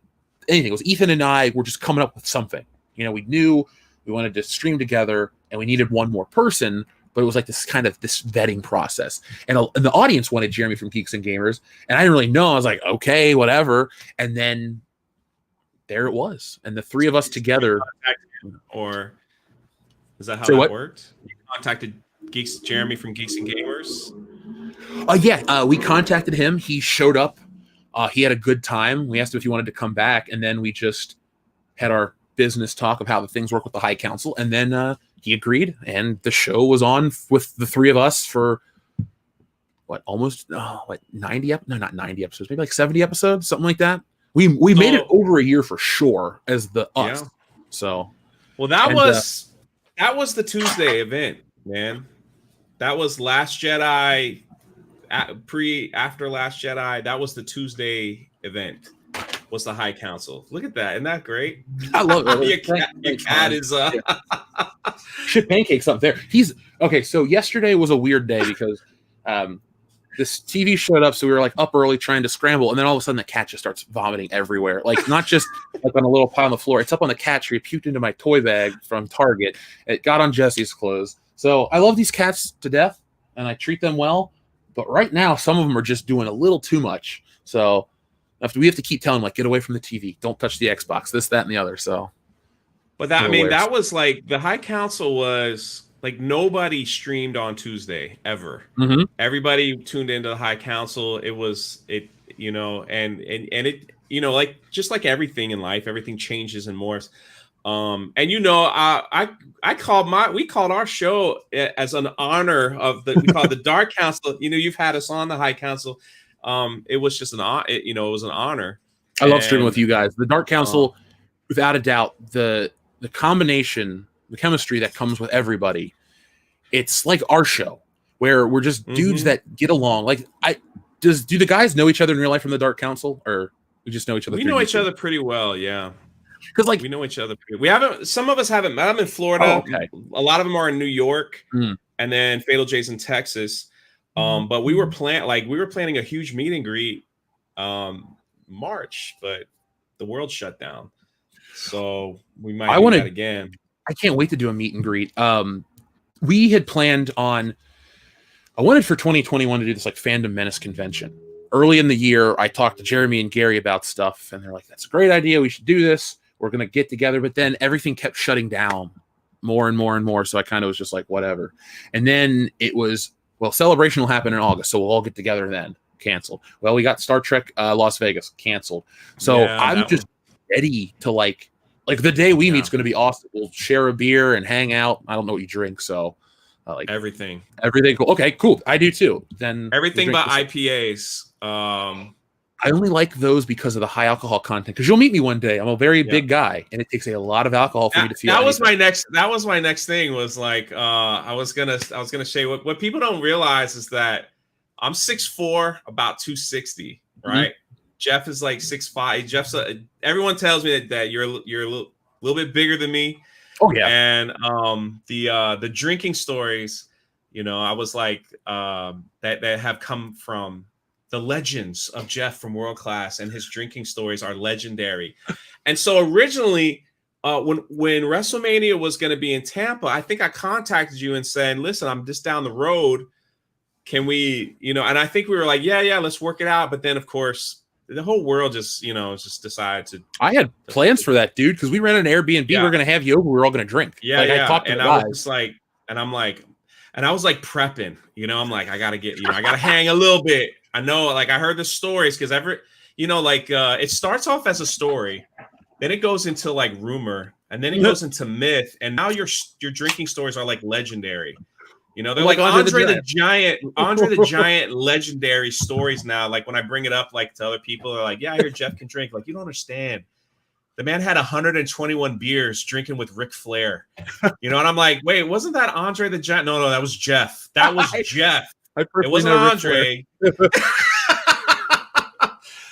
B: It was Ethan and I were just coming up with something. We knew we wanted to stream together and we needed one more person, but it was like this vetting process. And the audience wanted Jeremy from Geeks and Gamers, and I didn't really know. I was like, okay, whatever. And then there it was. And the three of us together.
A: Or is that how that worked? You contacted Jeremy from Geeks and Gamers?
B: We contacted him. He showed up. He had a good time. We asked him if he wanted to come back, and then we just had our business talk of how the things work with the High Council, and then he agreed, and the show was on with the three of us for 90 not 90 episodes, maybe 70 episodes, something like that. We made it over a year for sure as the us. Yeah. So
A: that was the Tuesday event, man. That was Last Jedi, after Last Jedi. That was the Tuesday event. Was the High Council? Look at that! Isn't that great?
B: I love it.
A: your cat is
B: shit pancakes up there. He's okay. So yesterday was a weird day because this TV showed up, so we were up early trying to scramble, and then all of a sudden the cat just starts vomiting everywhere. Not just on a little pile on the floor. It's up on the cat tree. It puked into my toy bag from Target. It got on Jesse's clothes. So I love these cats to death, and I treat them well. But right now, some of them are just doing a little too much. So we have to keep telling them, get away from the TV. Don't touch the Xbox, this, that, and the other. So,
A: but that was the High Council was nobody streamed on Tuesday ever. Mm-hmm. Everybody tuned into the High Council. It was and it just like everything in life, everything changes and morphs. We called our show as an honor of we call it the Dark Council. You've had us on the High Council. It was just it was an honor.
B: I love streaming with you guys. The Dark Council, without a doubt, the combination, the chemistry that comes with everybody. It's like our show where we're just dudes that get along. Do the guys know each other in real life from the Dark Council, or We just know each other.
A: We know each other pretty well, yeah.
B: Because like
A: we know each other. We haven't. Some of us haven't met. I'm in Florida.
B: Oh, okay.
A: A lot of them are in New York,
B: Mm.
A: and then Fatal J's in Texas. But we were planning a huge meet and greet, March, but the world shut down. So we might do that again.
B: I can't wait to do a meet and greet. We had planned on. I wanted for 2021 to do this like Fandom Menace convention. Early in the year, I talked to Jeremy and Gary about stuff, and they're like, "That's a great idea. We should do this. We're gonna get together." But then everything kept shutting down more and more and more. So I kind of was just like, whatever. And then it was, well, Celebration will happen in August, so we'll all get together then. Canceled. Well, we got Star Trek Las Vegas canceled. So I'm just ready to like the day we meet is going to be awesome. We'll share a beer and hang out. I don't know what you drink, so like
A: everything
B: cool. Okay, cool. I do too. Then
A: everything but IPAs.
B: I only like those because of the high alcohol content. Because you'll meet me one day. I'm a very big guy, and it takes a lot of alcohol for me to feel.
A: That was my next thing. Was like I was gonna say what people don't realize is that I'm 6'4", about 260, right? Jeff is like 6'5". Jeff's everyone tells me that you're a little bit bigger than me.
B: Oh yeah.
A: And the drinking stories, I was like that have come from the legends of Jeff from World Class, and his drinking stories are legendary. And so originally, when WrestleMania was going to be in Tampa, I think I contacted you and said, "Listen, I'm just down the road. Can we, And I think we were like, yeah, let's work it out. But then, of course, the whole world just decided to.
B: I had plans for that, dude, because we rented an Airbnb. We were going to have you over. We were all going to drink.
A: Yeah, I talked to the guys. I was just like, and I was like prepping. I'm like, I got to get, I got to hang a little bit. I know, like I heard the stories because it starts off as a story, then it goes into like rumor, and then it goes into myth, and now your drinking stories are like legendary. They're like Andre the Giant legendary stories now. Like when I bring it up, like to other people, they're like, "Yeah, I hear Jeff can drink." Like you don't understand. The man had 121 beers drinking with Ric Flair. And I'm like, wait, wasn't that Andre the Giant? No, that was Jeff. That was Jeff. It wasn't Andre.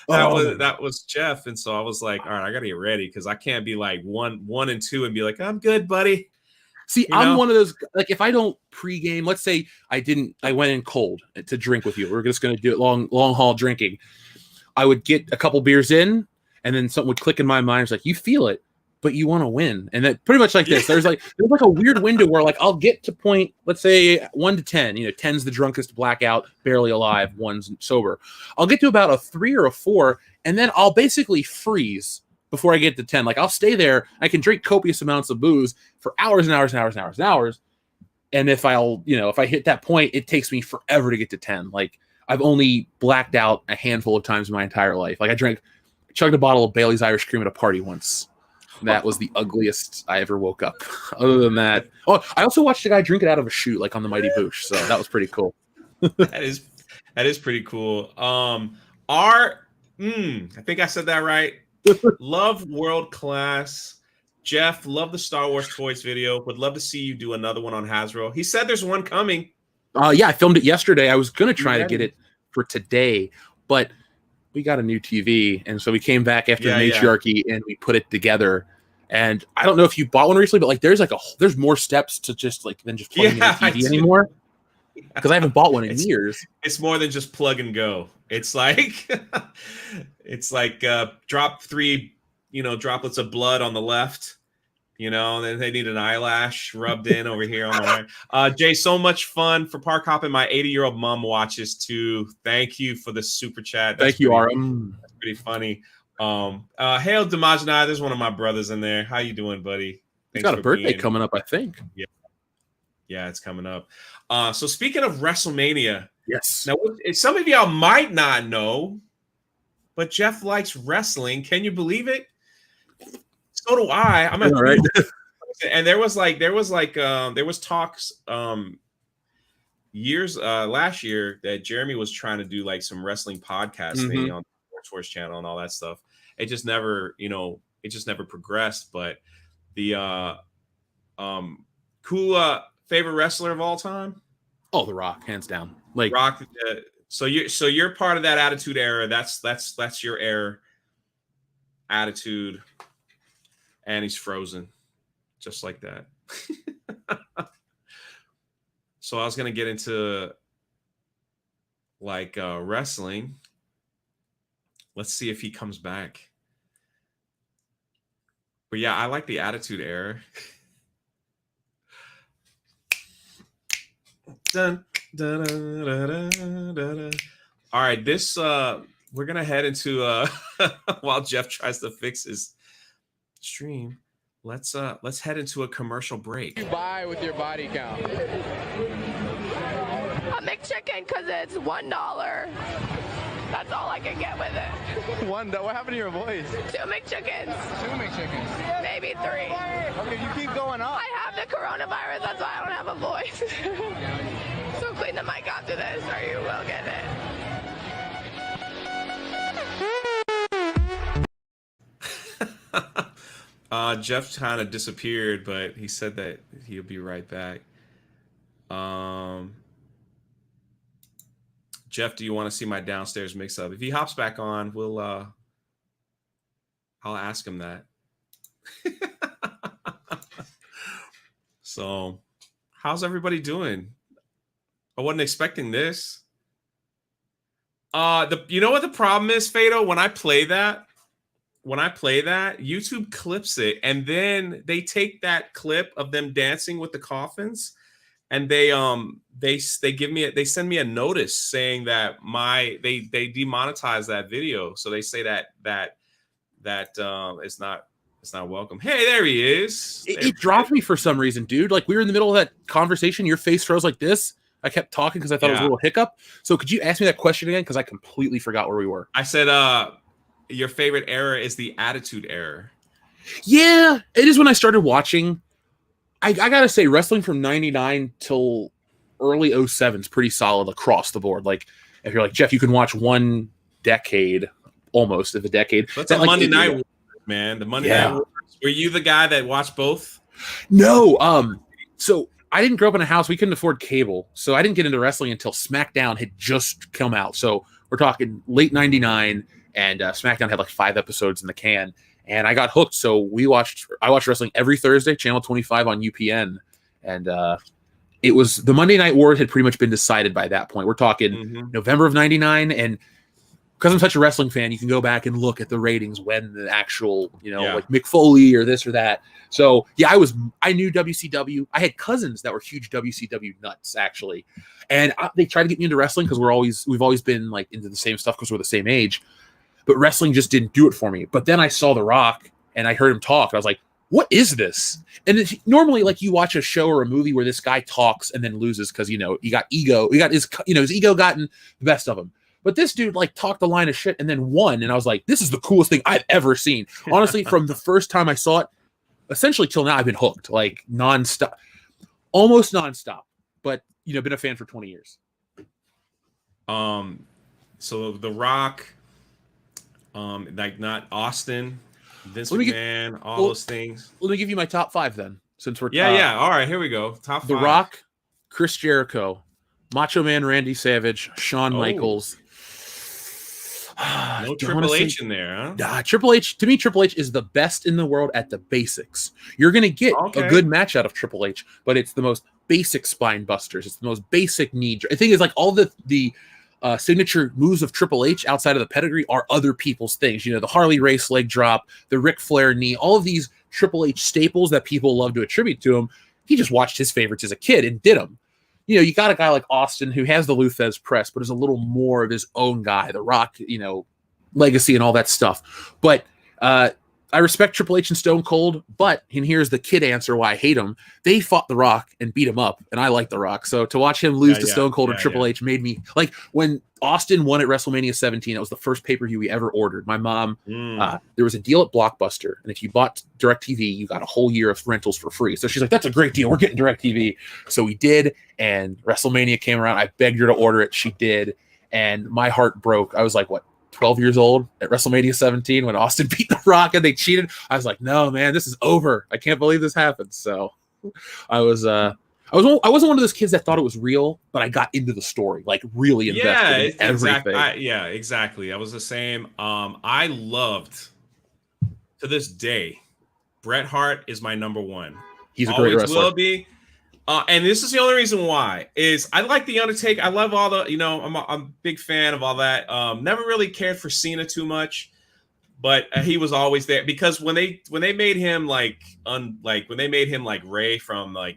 A: That was Jeff. And so I was like, all right, I got to get ready because I can't be like one and two and be like, I'm good, buddy.
B: See, I'm one of those, like, if I don't pregame, let's say I went in cold to drink with you. We're just going to do it long haul drinking. I would get a couple beers in, and then something would click in my mind. It's like, you feel it, but you want to win. And that pretty much like this. There's like a weird window where like I'll get to point, let's say 1 to 10. 10's the drunkest, blackout, barely alive, 1's sober. I'll get to about a 3 or a 4, and then I'll basically freeze before I get to 10. Like I'll stay there. I can drink copious amounts of booze for hours and hours and hours and hours and hours. And if I hit that point, it takes me forever to get to 10. Like I've only blacked out a handful of times in my entire life. Like I chugged a bottle of Bailey's Irish Cream at a party once. That was the ugliest I ever woke up. Other than that, I also watched a guy drink it out of a shoe, like on the Mighty Boosh. So that was pretty cool.
A: That is pretty cool. I think I said that right. Love World Class. Jeff, love the Star Wars Toys video. Would love to see you do another one on Hasbro. He said there's one coming.
B: Yeah, I filmed it yesterday. I was going to try to get it for today, but we got a new TV, and so we came back after the matriarchy and we put it together. And I don't know if you bought one recently, but like there's more steps to just like than just plugging in the TV anymore. Because I haven't bought one in years. It's
A: more than just plug and go. It's like drop 3 droplets of blood on the left. Then they need an eyelash rubbed in over here on the right. Jay, so much fun for park hopping. My 80-year-old mom watches too. Thank you for the super chat.
B: Thank you, Aram.
A: That's pretty funny. Hail Damajana, there's one of my brothers in there. How you doing, buddy?
B: He's got a birthday coming up, I think.
A: Yeah, it's coming up. So speaking of WrestleMania,
B: yes.
A: Now, some of y'all might not know, but Jeff likes wrestling. Can you believe it? So do I. I'm right. And there was talks years last year that Jeremy was trying to do like some wrestling podcast thing on the Sports Channel and all that stuff. It just never progressed. But the cool favorite wrestler of all time?
B: Oh, The Rock, hands down. Like
A: Rock. So you're part of that Attitude Era. That's your era. attitude, and he's frozen, just like that. So I was gonna get into like wrestling. Let's see if he comes back. But yeah, I like the attitude era. Dun, dun, dun, dun, dun, dun, dun. All right, this we're gonna head into while Jeff tries to fix his stream. Let's head into a commercial break.
C: You buy with your body count.
D: A McChicken because it's $1. That's all I can get with it.
C: What happened to your voice?
D: 2 McChickens.
C: 2 McChickens.
D: Maybe 3.
C: Okay, you keep going up.
D: I have the coronavirus, that's why I don't have a voice. So clean the mic after this or you will get
A: it. Jeff kind of disappeared, but he said that he'll be right back. Jeff, do you want to see my downstairs mix up? If he hops back on, we'll I'll ask him that. So, how's everybody doing? I wasn't expecting this. You know what the problem is, Fado? When I play that, YouTube clips it, and then they take that clip of them dancing with the coffins, and they send me a notice saying that they demonetize that video. So they say that it's not welcome. Hey, there he is.
B: It dropped me for some reason, dude. Like we were in the middle of that conversation, your face froze like this. I kept talking because I thought it was a little hiccup. So could you ask me that question again? Because I completely forgot where we were.
A: I said, your favorite era is the attitude era.
B: Yeah, it is when I started watching. I gotta say, wrestling from 99 till early 07 is pretty solid across the board. Like, if you're like, Jeff, you can watch one decade, almost of a decade.
A: That's a Monday Night Wars, man. The Monday Night Wars. Were you the guy that watched both?
B: No. So I didn't grow up in a house. We couldn't afford cable. So I didn't get into wrestling until SmackDown had just come out. So we're talking late 99, and SmackDown had like 5 episodes in the can. And I got hooked, so I watched wrestling every Thursday, Channel 25 on UPN, and it was the Monday Night Wars had pretty much been decided by that point. We're talking November of '99, and because I'm such a wrestling fan, you can go back and look at the ratings when the actual, like Mick Foley or this or that. So yeah, I knew WCW. I had cousins that were huge WCW nuts actually, and they tried to get me into wrestling because we've always been like into the same stuff because we're the same age. But wrestling just didn't do it for me. But then I saw The Rock and I heard him talk. I was like, what is this? And normally, like, you watch a show or a movie where this guy talks and then loses because, he got ego. He got his ego gotten the best of him. But this dude, like, talked a line of shit and then won. And I was like, this is the coolest thing I've ever seen. Honestly, from the first time I saw it, essentially till now, I've been hooked, like, nonstop. Almost nonstop. But, been a fan for 20 years.
A: So The Rock... like not Austin, Vince McMahon, those things.
B: Let me give you my top 5 then, since we're
A: All right, here we go. Top 5.
B: The Rock, Chris Jericho, Macho Man Randy Savage, Shawn Michaels.
A: No Triple H in there, huh?
B: Triple H, to me, Triple H is the best in the world at the basics. You're gonna get a good match out of Triple H, but it's the most basic spine busters. It's the most basic knee. The thing is, like, all the signature moves of Triple H outside of the pedigree are other people's things. The Harley Race leg drop, the Ric Flair knee, all of these Triple H staples that people love to attribute to him. He just watched his favorites as a kid and did them. You got a guy like Austin who has the Lou Thesz press, but is a little more of his own guy, The Rock, legacy and all that stuff. But I respect Triple H and Stone Cold, and here's the kid answer why I hate him. They fought The Rock and beat him up, and I like The Rock. So to watch him lose to Stone Cold or Triple H made me, like, when Austin won at WrestleMania 17, it was the first pay-per-view we ever ordered. My mom, there was a deal at Blockbuster, and if you bought DirecTV, you got a whole year of rentals for free. So she's like, that's a great deal. We're getting DirecTV. So we did, and WrestleMania came around. I begged her to order it. She did, and my heart broke. I was like, 12 years old at WrestleMania 17 when Austin beat The Rock and they cheated. I was like, no, man, this is over. I can't believe this happened. So I wasn't one of those kids that thought it was real, but I got into the story, like really invested in everything.
A: Exactly. I was the same. I loved to this day, Bret Hart is my number one.
B: He's a great wrestler.
A: Will be. And this is the only reason why is I like the Undertaker. I love all the, I'm a big fan of all that. Never really cared for Cena too much, but he was always there because when they made him like Ray from like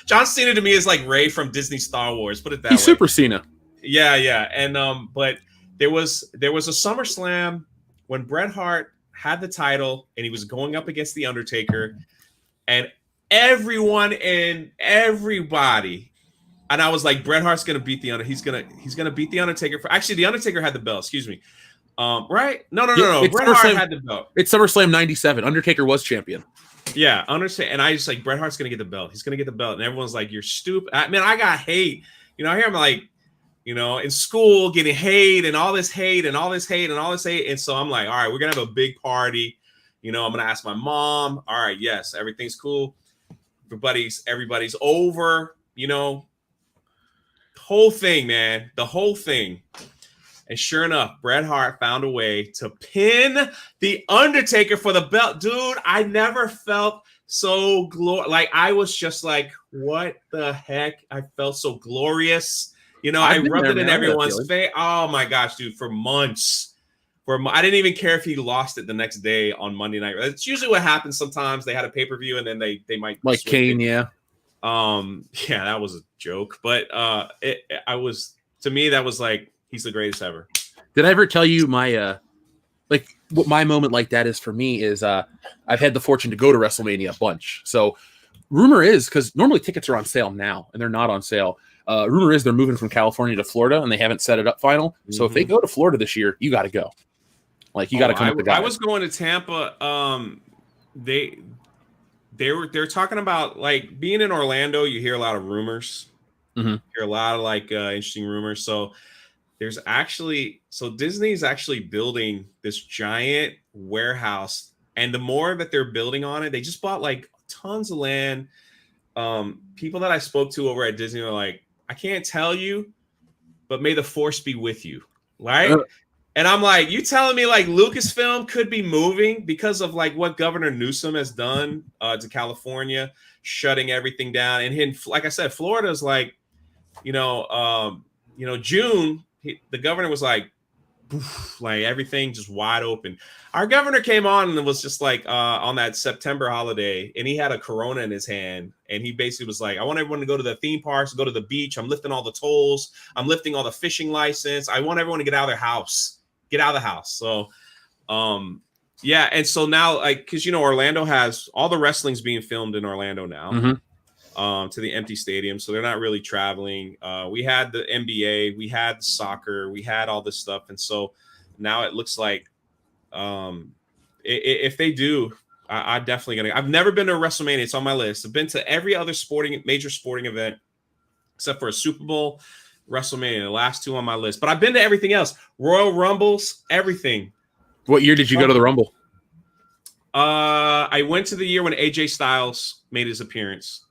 A: John Cena to me is like Ray from Disney Star Wars. Put it that way.
B: He's Super Cena.
A: Yeah, yeah. And but there was a SummerSlam when Bret Hart had the title and he was going up against the Undertaker, and everyone and everybody, and I was like, Bret Hart's gonna beat the He's gonna beat the Undertaker. Actually, the Undertaker had the belt. Excuse me. Right? No. Bret Hart had the belt.
B: It's SummerSlam '97. Undertaker was champion.
A: Yeah, understand. And I just like Bret Hart's gonna get the belt. He's gonna get the belt, and everyone's like, "You're stupid." I got hate. I hear him like, in school getting hate and all this hate and all this hate and all this hate. And so I'm like, all right, we're gonna have a big party. I'm gonna ask my mom. All right, yes, everything's cool. Everybody's over. The whole thing, man. The whole thing. And sure enough, Bret Hart found a way to pin the Undertaker for the belt. Dude, I never felt so like I was just like, what the heck? I felt so glorious. I rubbed it in everyone's face. Oh my gosh, dude, for months. I didn't even care if he lost it the next day on Monday night. That's usually what happens sometimes. They had a pay-per-view and then they might
B: like Kane, yeah.
A: Yeah, that was a joke. But to me, that was like, he's the greatest ever.
B: Did I ever tell you my what my moment like that is for me is I've had the fortune to go to WrestleMania a bunch. So rumor is, because normally tickets are on sale now and they're not on sale. Rumor is they're moving from California to Florida and they haven't set it up final. Mm-hmm. So if they go to Florida this year, you got to go. Like you got to come up the guy.
A: I was going to Tampa. They're talking about like being in Orlando. You hear a lot of rumors. Mm-hmm. You hear a lot of like interesting rumors. So Disney's actually building this giant warehouse, and the more that they're building on it, they just bought like tons of land. People that I spoke to over at Disney are like, I can't tell you, but may the force be with you, right? And I'm like, you telling me like Lucasfilm could be moving because of like what Governor Newsom has done to California, shutting everything down. And like I said, Florida's like, June, the governor was like everything just wide open. Our governor came on and was just like on that September holiday, and he had a Corona in his hand, and he basically was like, I want everyone to go to the theme parks, go to the beach. I'm lifting all the tolls. I'm lifting all the fishing license. I want everyone to get out of their house. Get out of the house. So, yeah. And so now, like, because, Orlando has all the wrestling's being filmed in Orlando now. Mm-hmm. To the empty stadium. So they're not really traveling. We had the NBA, we had soccer, we had all this stuff. And so now it looks like if they do, I'm definitely I've never been to a WrestleMania. It's on my list. I've been to every other major sporting event except for a Super Bowl, WrestleMania, the last two on my list. But I've been to everything else. Royal Rumbles, everything.
B: What year did you go to the Rumble?
A: I went to the year when AJ Styles made his appearance.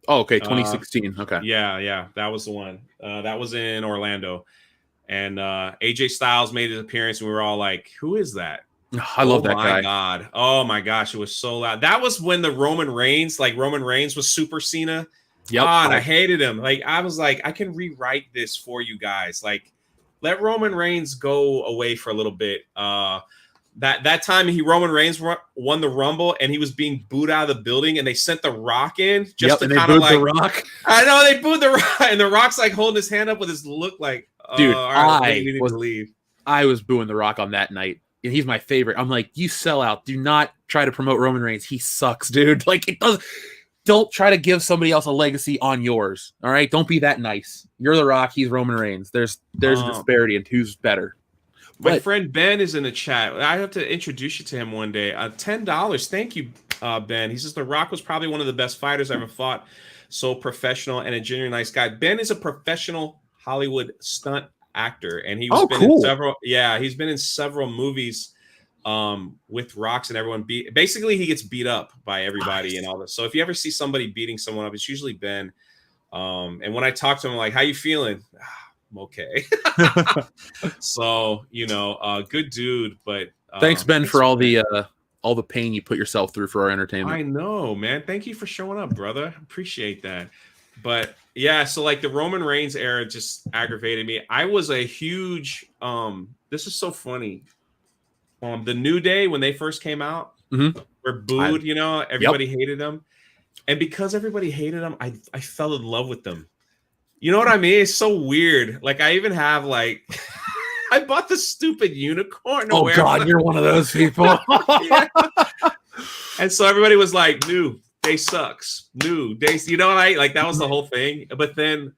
B: Oh, okay, 2016. Okay.
A: Yeah, that was the one. That was in Orlando. And AJ Styles made his appearance, and we were all like, who is that?
B: I love that guy.
A: Oh, my God. Oh, my gosh. It was so loud. That was when the Roman Reigns was Super Cena.
B: Yep.
A: And I hated him. Like, I was like, I can rewrite this for you guys. Like, let Roman Reigns go away for a little bit. That time Roman Reigns won the Rumble, and he was being booed out of the building, and they sent The Rock in just to kind of like. The Rock. I know they booed The Rock, and The Rock's like holding his hand up with his look like,
B: dude,
A: all right, we need to leave.
B: I was booing The Rock on that night, and he's my favorite. I'm like, you sell out. Do not try to promote Roman Reigns. He sucks, dude. Like it does. Don't try to give somebody else a legacy on yours. All right, don't be that nice. You're The Rock. He's Roman Reigns. There's a disparity in who's better.
A: My friend Ben is in the chat. I have to introduce you to him one day. $10. Thank you, Ben. He says The Rock was probably one of the best fighters I ever fought. So professional and a genuine nice guy. Ben is a professional Hollywood stunt actor, and he's been in several. Yeah, he's been in several movies with Rocks and everyone. Basically, he gets beat up by everybody and all this. So if you ever see somebody beating someone up, it's usually Ben. And when I talk to him, I'm like, "How you feeling?" I'm okay. So, good dude, but
B: Thanks, Ben,
A: Thanks,
B: for all the pain you put yourself through for our entertainment.
A: I know, man. Thank you for showing up, brother. Appreciate that. But yeah, so like the Roman Reigns era just aggravated me. I was a huge this is so funny. The New Day, when they first came out, were booed, you know, everybody hated them. And because everybody hated them, I fell in love with them. You know what I mean? It's so weird. Like I even have like I bought the stupid unicorn.
B: Oh God, you're one of those people.
A: Yeah. And so everybody was like, "New Day sucks. New Day," you know, like that was the whole thing. But then,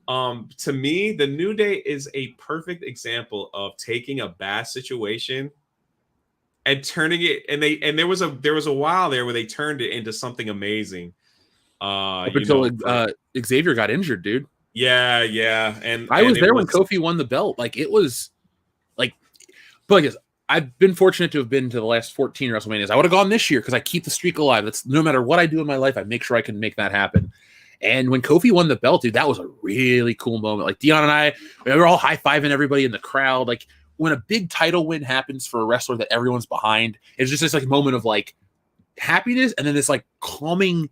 A: to me, the New Day is a perfect example of taking a bad situation and turning it. And there was a while there where they turned it into something amazing.
B: Up until Xavier got injured, dude.
A: Yeah, and
B: I was there when Kofi won the belt. Like it was, like, but like, I've been fortunate to have been to the last 14 WrestleManias. I would have gone this year because I keep the streak alive. That's no matter what I do in my life, I make sure I can make that happen. And when Kofi won the belt, dude, that was a really cool moment. Like Dion and I, we were all high-fiving everybody in the crowd. Like when a big title win happens for a wrestler that everyone's behind, it's just this like moment of like happiness and then this like calming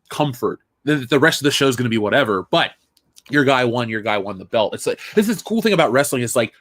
B: comfort. The rest of the show is going to be whatever, but your guy won the belt. It's like this is the cool thing about wrestling is like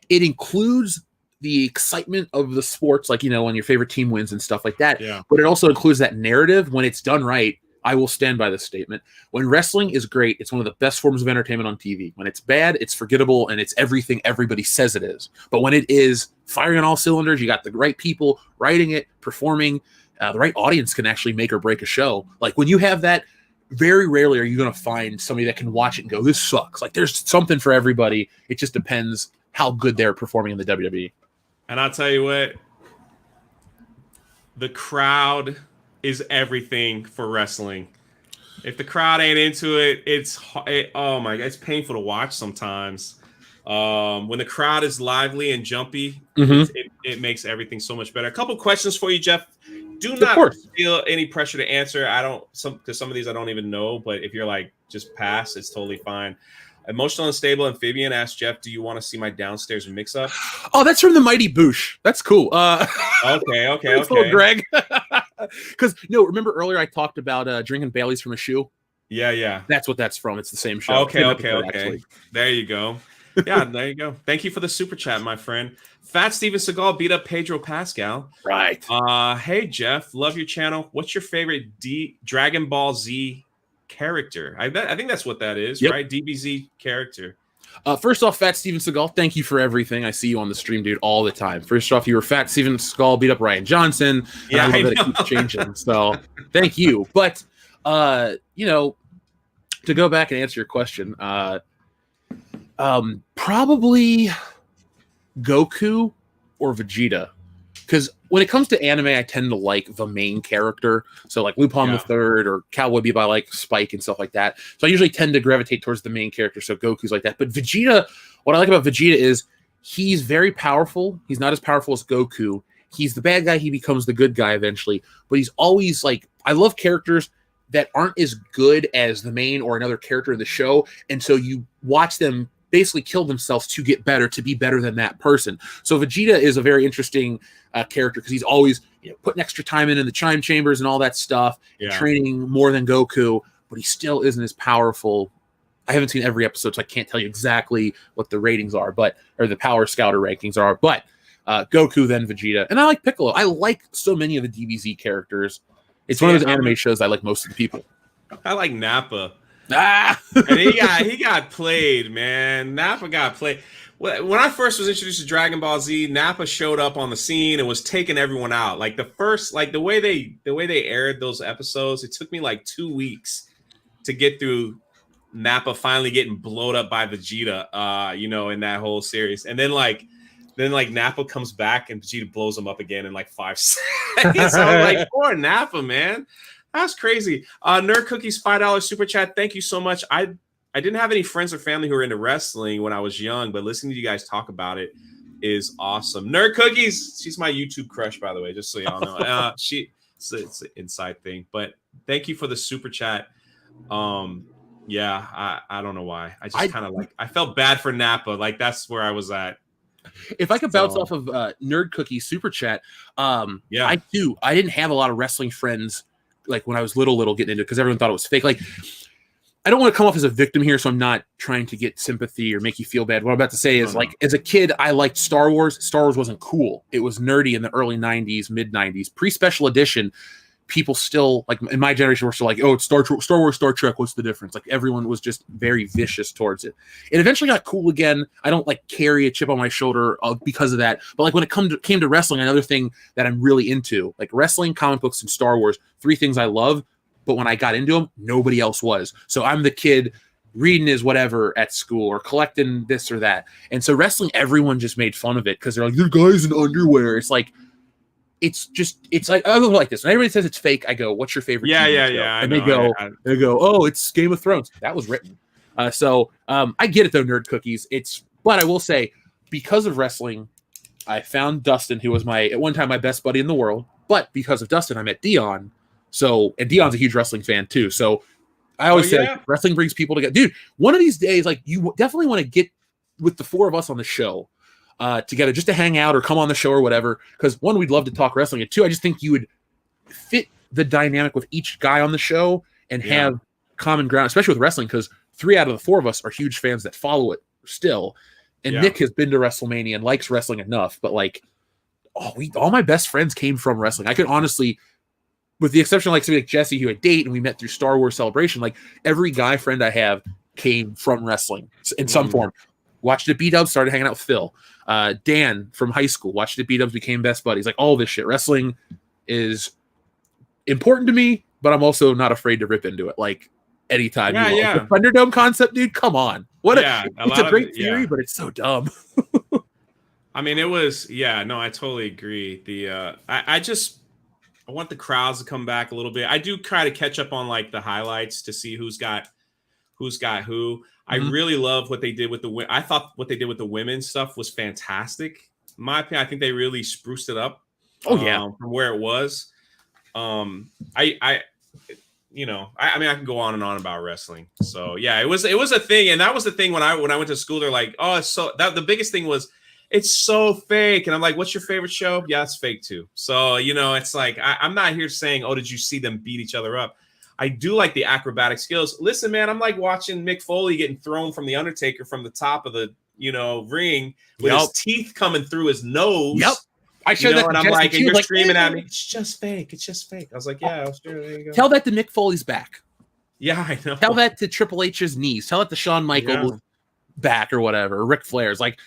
B: it includes the excitement of the sports, like, you know, when your favorite team wins and stuff like that.
A: Yeah.
B: But it also includes that narrative. When it's done right, I will stand by this statement. When wrestling is great, it's one of the best forms of entertainment on TV. When it's bad, it's forgettable and it's everything everybody says it is. But when it is firing on all cylinders, you got the right people writing it, performing, the right audience can actually make or break a show. Like when you have that, very rarely are you going to find somebody that can watch it and go, this sucks. Like there's something for everybody. It just depends how good they're performing in the WWE.
A: And I'll tell you what, the crowd is everything for wrestling. If the crowd ain't into it, oh my God, it's painful to watch sometimes. When the crowd is lively and jumpy, it makes everything so much better. A couple questions for you, Jeff. Do not feel any pressure to answer. Because some of these I don't even know, but if you're like, just pass, it's totally fine. Emotional Unstable Amphibian asked Jeff, do you want to see my downstairs mix up?
B: Oh, that's from the Mighty Boosh. That's cool.
A: Okay.
B: Greg. Because remember earlier I talked about drinking Bailey's from a shoe?
A: Yeah.
B: That's what that's from. It's the same show.
A: Okay. Actually. There you go. Yeah, there you go. Thank you for the super chat, my friend. Fat Steven Seagal beat up Pedro Pascal.
B: Right.
A: Hey, Jeff. Love your channel. What's your favorite Dragon Ball Z character? I think that's what that is, right? DBZ character.
B: First off, Fat Steven Seagal, thank you for everything. I see you on the stream, dude, all the time. First off, you were Fat Steven Seagal, beat up Ryan Johnson. And I love that it keeps changing. So thank you. But, to go back and answer your question, probably Goku or Vegeta. Because when it comes to anime, I tend to like the main character. So like Lupin the Third or Cowboy Bebop, I like Spike and stuff like that. So I usually tend to gravitate towards the main character. So Goku's like that. But Vegeta, what I like about Vegeta is he's very powerful. He's not as powerful as Goku. He's the bad guy. He becomes the good guy eventually. But he's always like, I love characters that aren't as good as the main or another character in the show. And so you watch them basically kill themselves to get better, to be better than that person. So Vegeta is a very interesting character because he's always putting extra time in the chime chambers and all that stuff, training more than Goku, but he still isn't as powerful. I haven't seen every episode, so I can't tell you exactly what the ratings are, or the Power Scouter rankings are, but Goku, then Vegeta. And I like Piccolo. I like so many of the DBZ characters. It's one of those anime shows I like most of the people.
A: I like Nappa. And he got played, man. Nappa got played. When I first was introduced to Dragon Ball Z, Nappa showed up on the scene and was taking everyone out. Like the way they aired those episodes, it took me like 2 weeks to get through Nappa finally getting blowed up by Vegeta, in that whole series. And then Nappa comes back and Vegeta blows him up again in like 5 seconds. So I'm like, poor Nappa, man. That's crazy. Nerd Cookies, $5 super chat. Thank you so much. I didn't have any friends or family who were into wrestling when I was young, but listening to you guys talk about it is awesome. Nerd Cookies, she's my YouTube crush, by the way, just so y'all know. It's an inside thing, but thank you for the super chat. I don't know why. I just kind of I felt bad for Nappa. Like that's where I was at.
B: If I could bounce
A: So-
B: off of Nerd Cookie Super Chat,
A: Yeah.
B: I didn't have a lot of wrestling friends like when I was little getting into it because everyone thought it was fake. Like, I don't want to come off as a victim here, so I'm not trying to get sympathy or make you feel bad. What I'm about to say is, like, as a kid, I liked Star Wars. Star Wars wasn't cool. It was nerdy in the early 90s, mid 90s. Pre-special edition, people still, like, in my generation, were still like, oh, it's Star Wars, Star Trek, what's the difference? Like, everyone was just very vicious towards it. It eventually got cool again. I don't, like, carry a chip on my shoulder because of that. But, like, when it came to wrestling, another thing that I'm really into, like, wrestling, comic books, and Star Wars, 3 things I love. But when I got into them, nobody else was. So I'm the kid reading his whatever at school or collecting this or that. And so wrestling, everyone just made fun of it because they're like, "You're guys in underwear." It's like, it's like, I go like this. When everybody says it's fake, I go, "What's your favorite?"
A: Yeah,
B: TV
A: yeah,
B: show?"
A: yeah.
B: And they go, "Oh, it's Game of Thrones." That was written. So I get it though, Nerd Cookies. But I will say, because of wrestling, I found Dustin, who was at one time my best buddy in the world. But because of Dustin, I met Dion. And Dion's a huge wrestling fan too. So I always say, like, wrestling brings people together. Dude, one of these days, like, you definitely want to get with the 4 of us on the show together just to hang out or come on the show or whatever. Because 1, we'd love to talk wrestling. And 2, I just think you would fit the dynamic with each guy on the show and have common ground, especially with wrestling, because 3 out of the 4 of us are huge fans that follow it still. And Nick has been to WrestleMania and likes wrestling enough. But, like, all my best friends came from wrestling. I could honestly, with the exception of like somebody like Jesse, who I date and we met through Star Wars Celebration, like, every guy friend I have came from wrestling in some form. Watched it at B-Dubs, started hanging out with Phil. Dan from high school, watched it at B-Dubs, became best buddies. Like, all this shit. Wrestling is important to me, but I'm also not afraid to rip into it. Like, anytime.
A: Yeah.
B: The Thunderdome concept, dude, come on. It's a great theory, but it's so dumb.
A: I mean, it was, I totally agree. I want the crowds to come back a little bit. I do try to catch up on, like, the highlights to see who's got who. I really love what they did with I thought what they did with the women's stuff was fantastic. In my opinion, I think they really spruced it up. From where it was. I mean, I can go on and on about wrestling. So yeah, it was a thing, and that was the thing when I went to school. They're like, oh, the biggest thing was, it's so fake. And I'm like, what's your favorite show? Yeah, it's fake too. So, it's like, I'm not here saying, oh, did you see them beat each other up? I do like the acrobatic skills. Listen, man, I'm like watching Mick Foley getting thrown from the Undertaker from the top of the, ring with his teeth coming through his nose.
B: Yep. I showed that,
A: and I'm like, and you're like, screaming at me, it's just fake. It's just fake. I was like, yeah, sure, there you go.
B: Tell that to Mick Foley's back.
A: Yeah, I know.
B: Tell that to Triple H's knees. Tell it to Shawn Michaels' back or whatever. Ric Flair's. Like,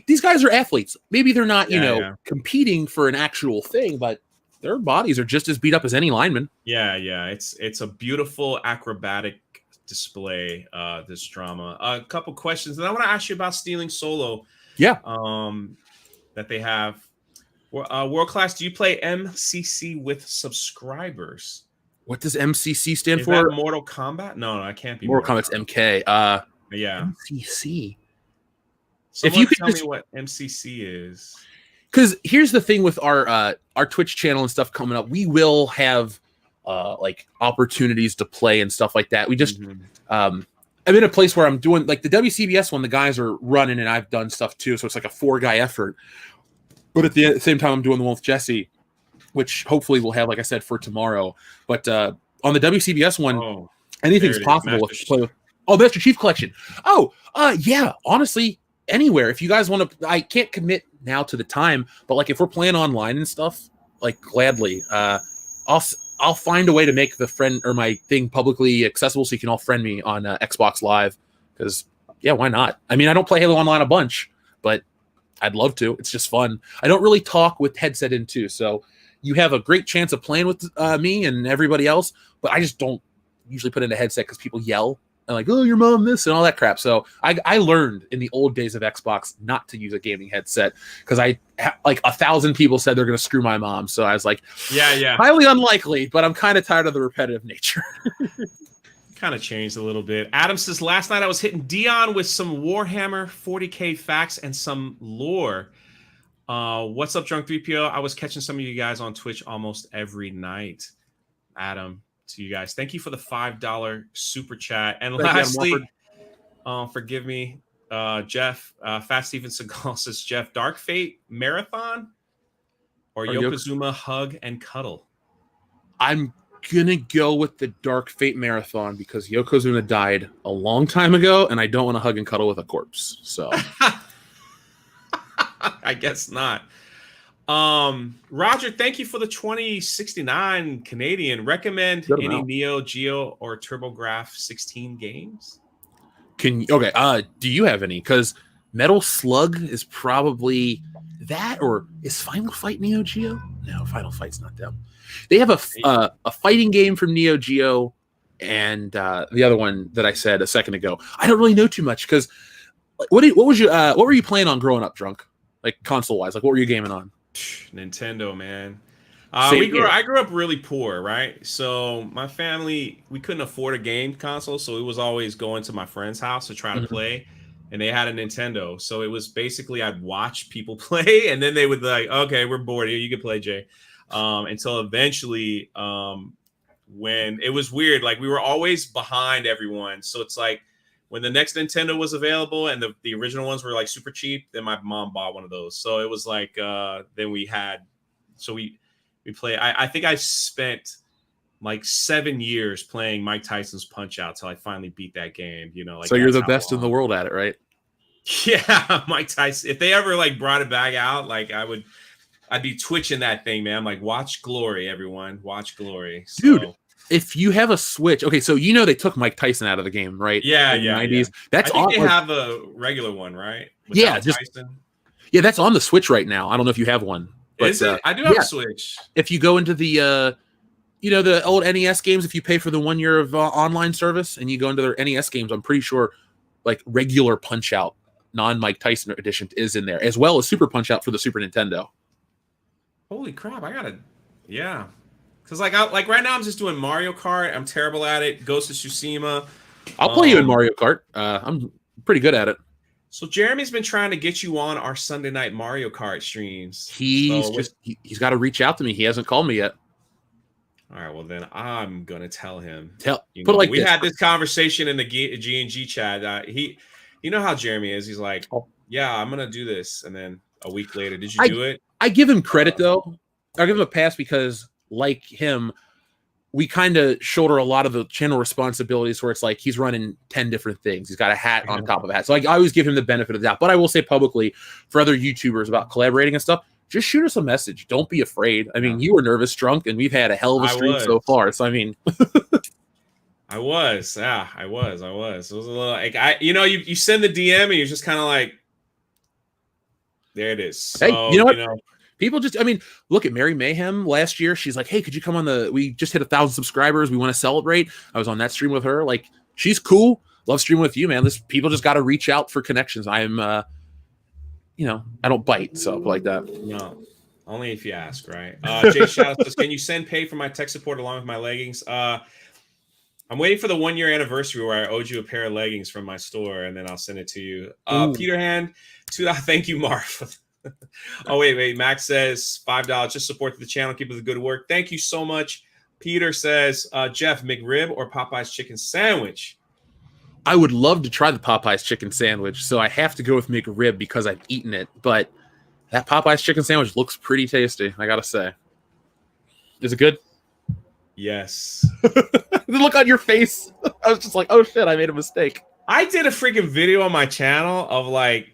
B: these guys are athletes. Maybe they're not, competing for an actual thing, but their bodies are just as beat up as any lineman.
A: Yeah. It's a beautiful acrobatic display, this drama. A couple questions, and I want to ask you about Stealing Solo.
B: Yeah.
A: That they have. World Class, do you play MCC with subscribers?
B: What does MCC stand
A: Is
B: for?
A: that Mortal Kombat? No, I can't be.
B: Mortal Kombat's MK.
A: Yeah.
B: MCC.
A: Someone if you could tell me what MCC is.
B: Because here's the thing with our Twitch channel and stuff coming up, we will have like opportunities to play and stuff like that. We just I'm in a place where I'm doing like the WCBS one. The guys are running, and I've done stuff too, so it's like a 4-guy effort. But at the same time, I'm doing the one with Jesse, which hopefully we'll have, like I said, for tomorrow. But on the WCBS one, anything's possible. Master Chief Collection. Yeah. Honestly, anywhere. If you guys want to, I can't commit now to the time, but like if we're playing online and stuff, like gladly, I'll find a way to make the friend or my thing publicly accessible so you can all friend me on Xbox Live. Because why not? I mean, I don't play Halo Online a bunch, but I'd love to. It's just fun. I don't really talk with headset in too, so you have a great chance of playing with me and everybody else, but I just don't usually put in a headset because people yell and like, oh, your mom this and all that crap. So I learned in the old days of Xbox not to use a gaming headset because like 1,000 people said they're going to screw my mom. So I was like, yeah, highly unlikely, but I'm kind of tired of the repetitive nature.
A: Kind of changed a little bit. Adam says, last night I was hitting Dion with some Warhammer 40K facts and some lore. What's up, Drunk3PO? I was catching some of you guys on Twitch almost every night. Adam, to you guys, thank you for the $5 super chat. And lastly, forgive me, Jeff, Fat Steven Seagal says, Jeff, Dark Fate Marathon or Yokozuna Hug and Cuddle?
B: I'm gonna go with the Dark Fate Marathon because Yokozuna died a long time ago, and I don't want to hug and cuddle with a corpse. So
A: I guess not. Roger, thank you for the 2069 Canadian. Recommend any Neo Geo or TurboGrafx 16 games?
B: Do you have any? Because Metal Slug is probably that, or is Final Fight Neo Geo? No, Final Fight's not them. They have a fighting game from Neo Geo, and the other one that I said a second ago. I don't really know too much because what were you playing on growing up, Drunk? Like console wise, like what were you gaming on?
A: Nintendo, man. I grew up really poor, right? So my family, we couldn't afford a game console, so it was always going to my friend's house to try to play, and they had a Nintendo. So it was basically I'd watch people play, and then they would be like, okay, we're bored here, you can play, Jay. Until eventually, when it was weird, like we were always behind everyone. So it's like when the next Nintendo was available and the original ones were like super cheap, then my mom bought one of those. So it was like then we play. I think I spent like 7 years playing Mike Tyson's Punch Out till I finally beat that game. You know, like
B: so you're the best in the world at it, right?
A: Yeah, Mike Tyson. If they ever like brought it back out, like I'd be twitching that thing, man. I'm like, watch Glory, everyone. Watch Glory. So,
B: dude, if you have a Switch, okay, so you know they took Mike Tyson out of the game, right?
A: Yeah,
B: in the 90s.
A: Yeah.
B: That's
A: I think they have a regular one, right?
B: Without Tyson. That's on the Switch right now. I don't know if you have one. But,
A: is it? I do have a Switch.
B: If you go into the the old NES games, if you pay for the 1 year of online service and you go into their NES games, I'm pretty sure like regular Punch Out, non-Mike Tyson edition is in there, as well as Super Punch Out for the Super Nintendo.
A: Holy crap! I gotta, yeah, because like right now I'm just doing Mario Kart. I'm terrible at it. Ghost of Tsushima.
B: I'll play you in Mario Kart. I'm pretty good at it.
A: So Jeremy's been trying to get you on our Sunday night Mario Kart streams.
B: He's got to reach out to me. He hasn't called me yet.
A: All right, well then I'm gonna tell him.
B: We
A: had this conversation in the G&G chat. You know how Jeremy is. He's like, yeah, I'm gonna do this, and then a week later, did you do it?
B: I give him credit though. I'll give him a pass because, like him, we kind of shoulder a lot of the channel responsibilities where it's like he's running 10 different things. He's got a hat on top of a hat. So I always give him the benefit of the doubt. But I will say publicly for other YouTubers about collaborating and stuff, just shoot us a message. Don't be afraid. I mean, you were nervous, Drunk, and we've had a hell of a stream so far. So, I mean...
A: I was. It was a little like, you send the DM and you're just kind of like, there it is.
B: Hey, so, you know what? People just, I mean, look at Mary Mayhem last year. She's like, hey, could you come on we just hit 1,000 subscribers. We want to celebrate. I was on that stream with her. Like, she's cool. Love streaming with you, man. People just got to reach out for connections. I'm, I don't bite. So like that.
A: No, only if you ask, right? Jay Shout says, can you send pay for my tech support along with my leggings? I'm waiting for the 1 year anniversary where I owed you a pair of leggings from my store, and then I'll send it to you. Peter Hand, thank you, Marv. Oh, wait. Max says $5. Just support the channel. Keep up the good work. Thank you so much. Peter says, Jeff, McRib or Popeye's chicken sandwich?
B: I would love to try the Popeye's chicken sandwich, so I have to go with McRib because I've eaten it. But that Popeye's chicken sandwich looks pretty tasty, I got to say. Is it good?
A: Yes.
B: The look on your face. I was just like, oh, shit, I made a mistake.
A: I did a freaking video on my channel of like,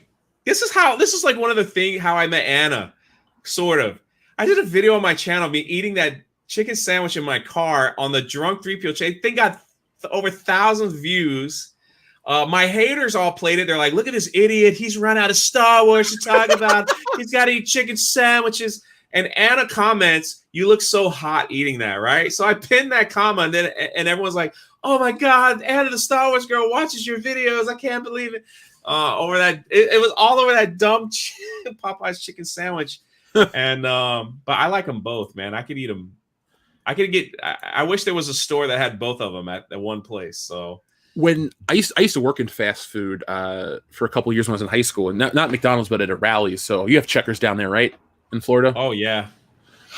A: this is like one of the things how I met Anna, sort of. I did a video on my channel of me eating that chicken sandwich in my car on the Drunk3PO channel. They got over 1,000 views. My haters all played it. They're like, look at this idiot. He's run out of Star Wars to talk about. He's got to eat chicken sandwiches. And Anna comments, you look so hot eating that, right? So I pinned that comment, and everyone's like, oh my God, Anna, the Star Wars girl, watches your videos. I can't believe it. Over that, it was all over that dumb Popeye's chicken sandwich. And but I like them both, man. I could eat them. I wish there was a store that had both of them at one place. So
B: when I used to work in fast food for a couple of years when I was in high school, and not McDonald's, but at a rally. So you have Checkers down there, right? In Florida?
A: Oh yeah.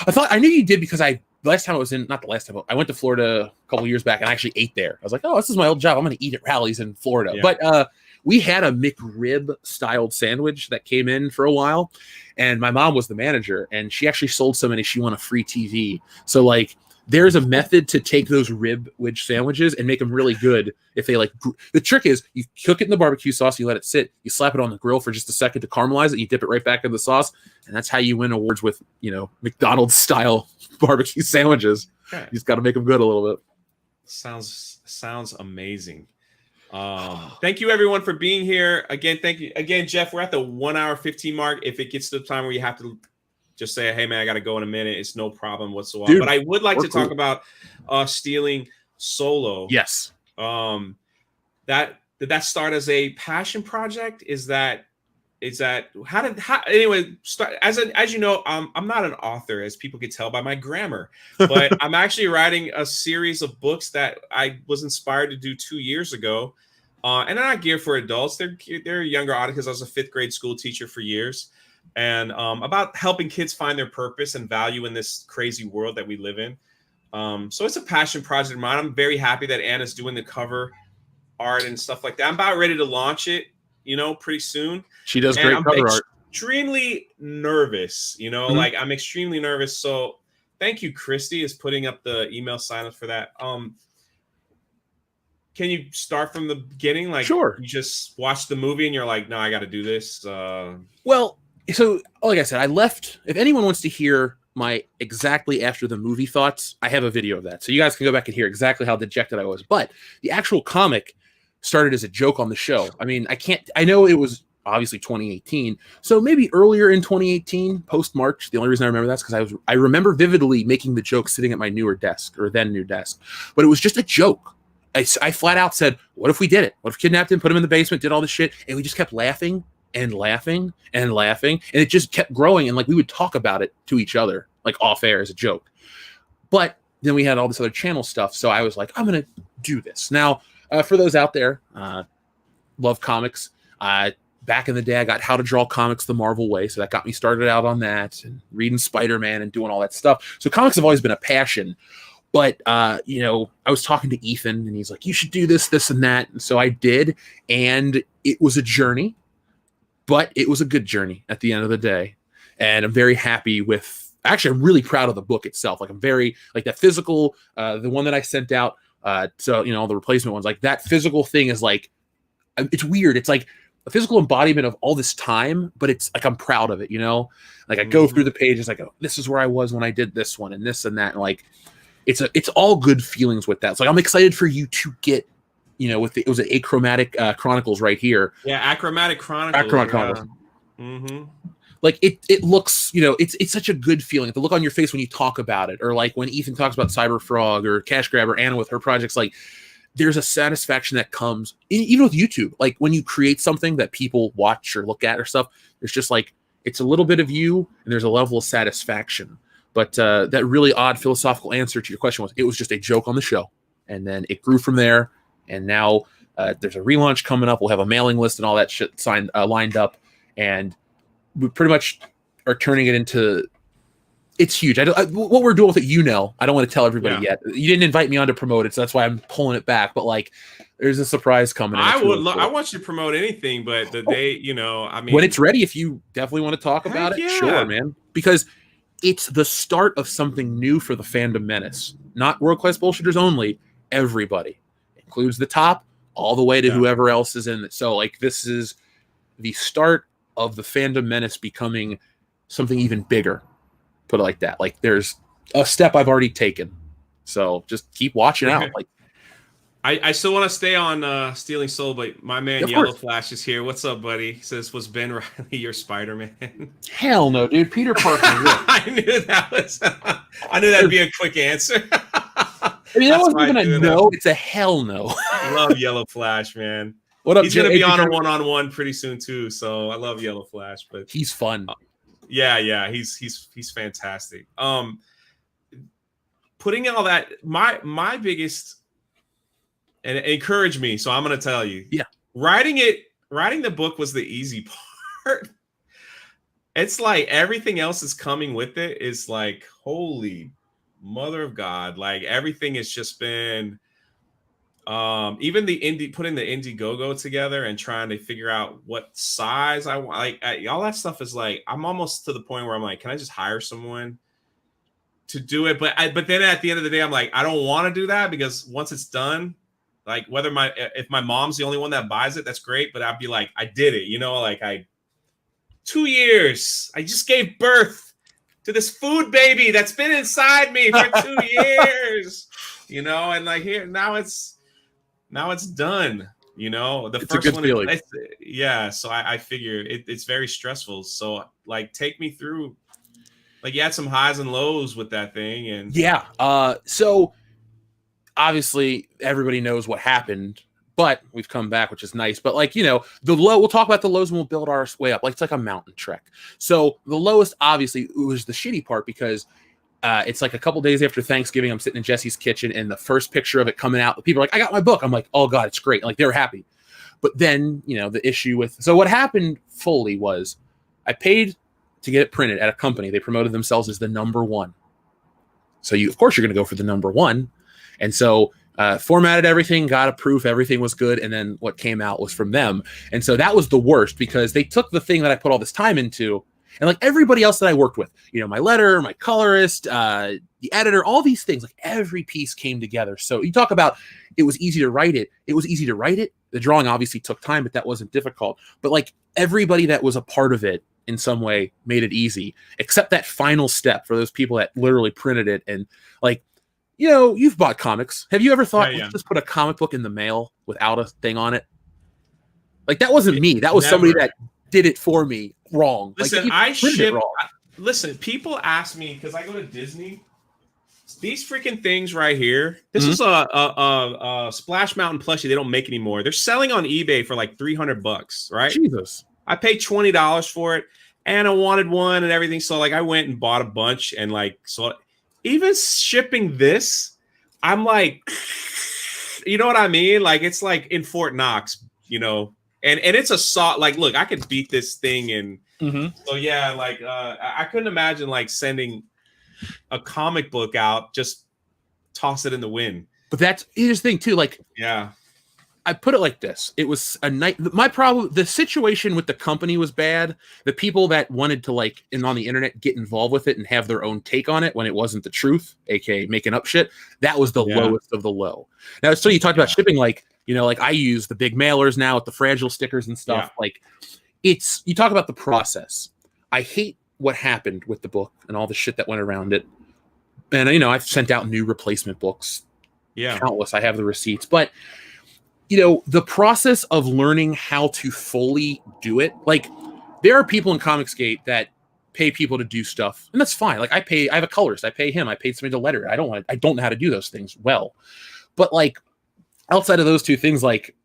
B: I knew you did because I went to Florida a couple of years back and I actually ate there. I was like, oh, this is my old job. I'm going to eat at rallies in Florida. Yeah. But we had a McRib styled sandwich that came in for a while, and my mom was the manager, and she actually sold so many she won a free TV. So like, there's a method to take those rib wedge sandwiches and make them really good. If they like, the trick is you cook it in the barbecue sauce, you let it sit, you slap it on the grill for just a second to caramelize it, you dip it right back in the sauce, and that's how you win awards with, you know, McDonald's style barbecue sandwiches. Okay. You just got to make them good a little bit.
A: Sounds amazing. Thank you everyone for being here again. Thank you again, Jeff. We're at the 1 hour 15 mark. If it gets to the time where you have to just say, hey man, I got to go in a minute, it's no problem whatsoever. Dude, but I would like to talk about stealing solo.
B: Yes.
A: Did that start as a passion project? Anyway, start as you know, I'm not an author, as people could tell by my grammar, but I'm actually writing a series of books that I was inspired to do 2 years ago. And they're not geared for adults. They're younger audience, because I was a 5th grade school teacher for years. And about helping kids find their purpose and value in this crazy world that we live in. So it's a passion project of mine. I'm very happy that Anna's doing the cover art and stuff like that. I'm about ready to launch it, you know, pretty soon.
B: She does great cover art.
A: Extremely nervous, you know, like I'm extremely nervous. So thank you, Christy, is putting up the email sign up for that. Can you start from the beginning? Like,
B: sure.
A: You just watched the movie and you're like, no, I got to do this.
B: Well, so like I said, I left. If anyone wants to hear my exactly after the movie thoughts, I have a video of that. So you guys can go back and hear exactly how dejected I was. But the actual comic started as a joke on the show. I mean, I know it was obviously 2018. So maybe earlier in 2018, post-March. The only reason I remember that's because I remember vividly making the joke sitting at my newer desk, or then new desk. But it was just a joke. I flat out said, what if we did it? What if we kidnapped him, put him in the basement, did all this shit, and we just kept laughing and laughing and laughing, and it just kept growing, and like we would talk about it to each other like off air as a joke. But then we had all this other channel stuff, so I was like, I'm gonna do this. Now for those out there love comics, back in the day I got How to Draw Comics the Marvel Way, so that got me started out on that, and reading Spider-Man and doing all that stuff. So comics have always been a passion. But, you know, I was talking to Ethan, and he's like, you should do this, and that. And so I did, and it was a journey. But it was a good journey at the end of the day. And I'm very happy with, actually, I'm really proud of the book itself. Like, I'm very, like that physical, the one that I sent out, so, you know, the replacement ones, like that physical thing is like, it's weird. It's like a physical embodiment of all this time, but it's like, I'm proud of it, you know? Like, I go through the pages, I go, this is where I was when I did this one and this and that. And like, it's all good feelings with that. So like, I'm excited for you to get, you know, it was an Achromatic Chronicles right here.
A: Yeah, Achromatic Chronicles.
B: Achromatic Chronicles. Like it looks, you know, it's such a good feeling. The look on your face when you talk about it, or like when Ethan talks about Cyber Frog or Cash Grab or Anna with her projects, like there's a satisfaction that comes even with YouTube. Like when you create something that people watch or look at or stuff, there's just like, it's a little bit of you and there's a level of satisfaction. But that really odd philosophical answer to your question was, it was just a joke on the show. And then it grew from there. And now there's a relaunch coming up. We'll have a mailing list and all that shit lined up. And we pretty much are turning it into, it's huge. What we're doing with it, you know, I don't want to tell everybody yet. You didn't invite me on to promote it, so that's why I'm pulling it back. But like, there's a surprise coming.
A: I want you to promote anything, but the day, you know, I mean,
B: when it's ready, if you definitely want to talk about it, sure, man. Because it's the start of something new for the Fandom Menace. Not World Class Bullshitters only, everybody. Includes the top, all the way to whoever else is in it. So, like, this is the start of the Fandom Menace becoming something even bigger. Put it like that. Like, there's a step I've already taken. So, just keep watching out. Like,
A: I still want to stay on Stealing Soul, but my man Yellow Flash is here. What's up, buddy? He says, was Ben Riley your Spider-Man?
B: Hell no, dude. Peter Parker.
A: I knew that'd be a quick answer.
B: I mean, that wasn't even a no. It's a hell no.
A: I love Yellow Flash, man.
B: What up?
A: He's going to be on a one-on-one pretty soon too. So I love Yellow Flash, but
B: he's fun.
A: Yeah, he's fantastic. Putting all that, my biggest, and it encouraged me. So I'm going to tell you, writing the book was the easy part. It's like everything else is coming with it. It's like, holy mother of God. Like everything has just been Even putting the Indiegogo together and trying to figure out what size I want, like all that stuff is like, I'm almost to the point where I'm like, can I just hire someone to do it? But then at the end of the day, I'm like, I don't want to do that, because once it's done, like if my mom's the only one that buys it, that's great. But I'd be like, I did it, like 2 years, I just gave birth to this food baby that's been inside me for 2 years, and like now it's done. The
B: It's
A: first
B: a good
A: one,
B: feeling.
A: yeah. So I figure it's very stressful. So like, take me through. Like, you had some highs and lows with that thing, and
B: yeah. So obviously everybody knows what happened, but we've come back, which is nice. But like, the low, we'll talk about the lows and we'll build our way up. Like, it's like a mountain trek. So the lowest, obviously, was the shitty part, because it's like a couple days after Thanksgiving, I'm sitting in Jesse's kitchen, and the first picture of it coming out, people are like, I got my book. I'm like, oh God, it's great. Like, they were happy. But then, the issue so what happened fully was, I paid to get it printed at a company. They promoted themselves as the #1. So of course you're going to go for the #1. And so formatted everything, got approved, everything was good. And then what came out was from them. And so that was the worst, because they took the thing that I put all this time into, and like everybody else that I worked with, my letter, my colorist, the editor, all these things, like every piece came together. So you talk about, it was easy to write it. It was easy to write it. The drawing obviously took time, but that wasn't difficult. But like, everybody that was a part of it in some way made it easy, except that final step for those people that literally printed it. And like, you've bought comics. Have you ever thought, let's just put a comic book in the mail without a thing on it? Like, that wasn't me. That was somebody that did it for me wrong.
A: Listen, like, listen, people ask me, because I go to Disney, these freaking things right here. This is a Splash Mountain plushie. They don't make anymore. They're selling on eBay for like $300, right?
B: Jesus.
A: I paid $20 for it, and I wanted one and everything. So like, I went and bought a bunch, and like, so even shipping this, I'm like, you know what I mean? Like, it's like in Fort Knox, and it's a like, look, I could beat this thing. And so, yeah, like, I couldn't imagine like sending a comic book out, just toss it in the wind.
B: But here's the thing too. Like,
A: yeah.
B: I put it like this. It was a night. My problem, the situation with the company was bad. The people that wanted to on the internet get involved with it and have their own take on it when it wasn't the truth, aka making up shit, that was the lowest of the low. Now, so you talked about shipping, like I use the big mailers now with the fragile stickers and stuff. Yeah. Like, you talk about the process. I hate what happened with the book and all the shit that went around it. And I've sent out new replacement books. Yeah, countless. I have the receipts, but the process of learning how to fully do it, like, there are people in Comicsgate that pay people to do stuff, and that's fine. Like, I have a colorist, I pay him, I paid somebody to letter it. I don't know how to do those things well. But like, outside of those two things, like,